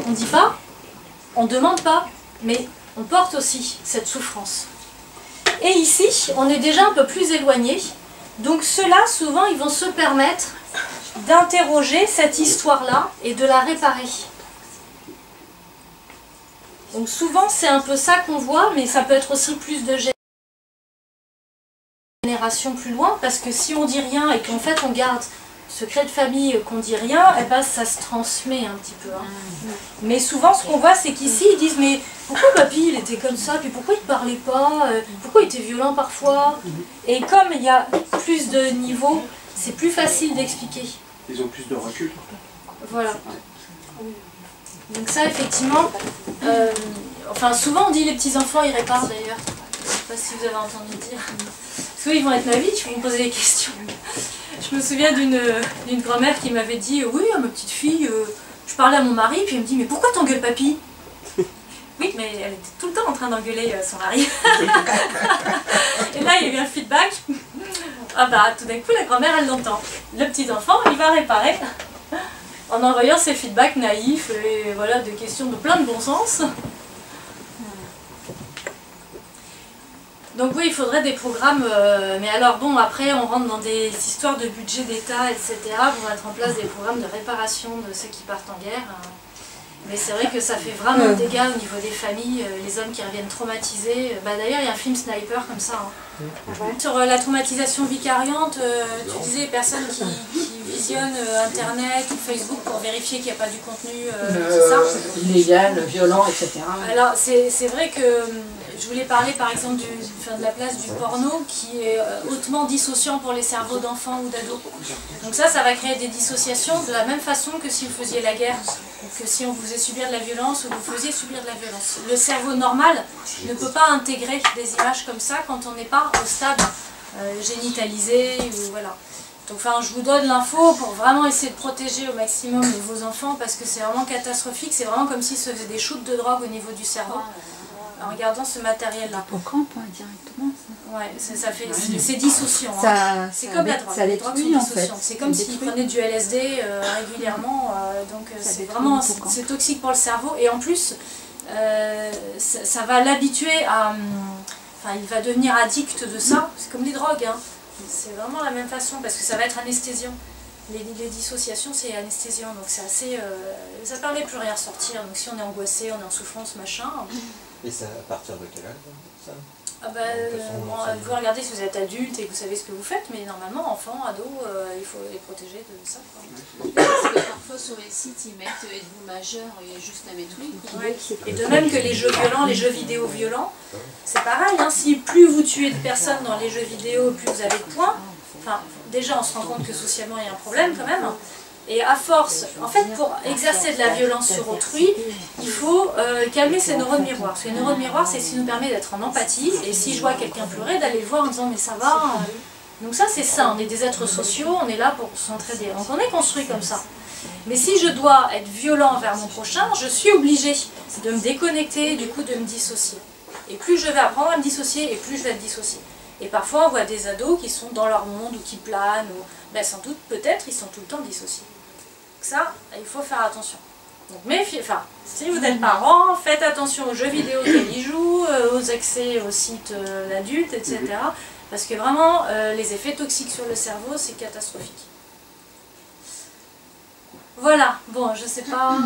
on ne dit pas, on ne demande pas, mais on porte aussi cette souffrance. Et ici, on est déjà un peu plus éloigné, donc ceux-là, souvent, ils vont se permettre d'interroger cette histoire-là et de la réparer. Donc souvent c'est un peu ça qu'on voit, mais ça peut être aussi plus de génération plus loin, parce que si on dit rien et qu'en fait on garde secret de famille, qu'on dit rien, eh ben ça se transmet un petit peu. Hein. Mais souvent ce qu'on voit c'est qu'ici ils disent mais pourquoi papy il était comme ça, puis pourquoi il parlait pas, pourquoi il était violent parfois. Et comme il y a plus de niveaux, c'est plus facile d'expliquer. Ils ont plus de recul. Voilà. Donc ça effectivement, enfin souvent on dit les petits enfants ils réparent d'ailleurs. Je sais pas si vous avez entendu dire. Parce qu'ils vont être naïfs, ils vont me poser des questions. Je me souviens d'une grand-mère qui m'avait dit oui, ma petite fille, je parlais à mon mari, puis elle me dit mais pourquoi t'engueules papy? Oui, mais elle était tout le temps en train d'engueuler son mari. Et là, il y a eu un feedback. Ah bah, tout d'un coup, la grand-mère, elle l'entend. Le petit enfant, il va réparer en envoyant ses feedbacks naïfs et voilà, des questions de plein de bon sens. Donc oui, il faudrait des programmes, mais alors bon, après on rentre dans des histoires de budget d'État, etc. pour mettre en place des programmes de réparation de ceux qui partent en guerre. Mais c'est vrai que ça fait vraiment des dégâts au niveau des familles, les hommes qui reviennent traumatisés. Bah, d'ailleurs, il y a un film Sniper comme ça. Hein. Sur la traumatisation vicariante, tu disais les personnes qui visionnent Internet ou Facebook pour vérifier qu'il n'y a pas du contenu, c'est ça illégal, violent, etc. Alors c'est vrai que je voulais parler par exemple de la place du porno qui est hautement dissociant pour les cerveaux d'enfants ou d'ados. Donc ça va créer des dissociations de la même façon que si vous faisiez la guerre, ou que si on vous faisait subir de la violence ou vous faisiez subir de la violence. Le cerveau normal ne peut pas intégrer des images comme ça quand on n'est pas au stade génitalisé ou voilà. Donc enfin, je vous donne l'info pour vraiment essayer de protéger au maximum vos enfants parce que c'est vraiment catastrophique, c'est vraiment comme s'ils se faisaient des shoots de drogue au niveau du cerveau en regardant ce matériel-là. Pourquoi pas directement ça? Ouais, ça fait, c'est dissociant. Hein. C'est comme la drogue. Ça les tue en fait. C'est comme s'ils prenaient du LSD régulièrement, donc c'est vraiment c'est toxique pour le cerveau et en plus ça va l'habituer à... Enfin, il va devenir addict de ça, c'est comme les drogues. Hein. C'est vraiment la même façon parce que ça va être anesthésiant. Les dissociations c'est anesthésiant, donc c'est assez... ça permet plus rien sortir, donc si on est angoissé, on est en souffrance, machin... Et c'est à partir de quel âge ça? Ah bah, vous regardez si vous êtes adulte et que vous savez ce que vous faites, mais normalement, enfants, ados, il faut les protéger de ça. Parce que parfois sur les sites, ils mettent êtes-vous majeur, il y a juste à mettre oui. Ouais. Et de même que les jeux violents, les jeux vidéo violents, c'est pareil, hein, si plus vous tuez de personnes dans les jeux vidéo, plus vous avez de points. Enfin, déjà, on se rend compte que socialement, il y a un problème quand même. Et à force, en fait, pour exercer de la violence sur autrui, il faut calmer ses neurones miroirs. Parce que les neurones miroirs, c'est ce qui nous permet d'être en empathie. Et si je vois quelqu'un pleurer, d'aller le voir en disant « mais ça va ». Donc ça, c'est ça. On est des êtres sociaux, on est là pour s'entraider. Donc on est construit comme ça. Mais si je dois être violent envers mon prochain, je suis obligée de me déconnecter, du coup de me dissocier. Et plus je vais apprendre à me dissocier, et plus je vais être dissociée. Et parfois, on voit des ados qui sont dans leur monde ou qui planent, ou ben, sans doute, peut-être, ils sont tout le temps dissociés. Ça, il faut faire attention. Donc, enfin, si vous êtes parents, faites attention aux jeux vidéo auxquels ils jouent, aux accès aux sites d'adultes, etc. Parce que vraiment, les effets toxiques sur le cerveau, c'est catastrophique. Voilà, bon, je sais pas...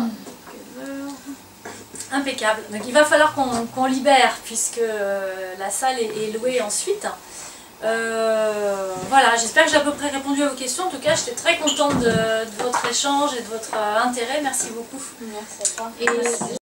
Impeccable. Donc il va falloir qu'on libère, puisque la salle est louée ensuite. Voilà, j'espère que j'ai à peu près répondu à vos questions. En tout cas, j'étais très contente de votre échange et de votre intérêt. Merci beaucoup. Merci à toi.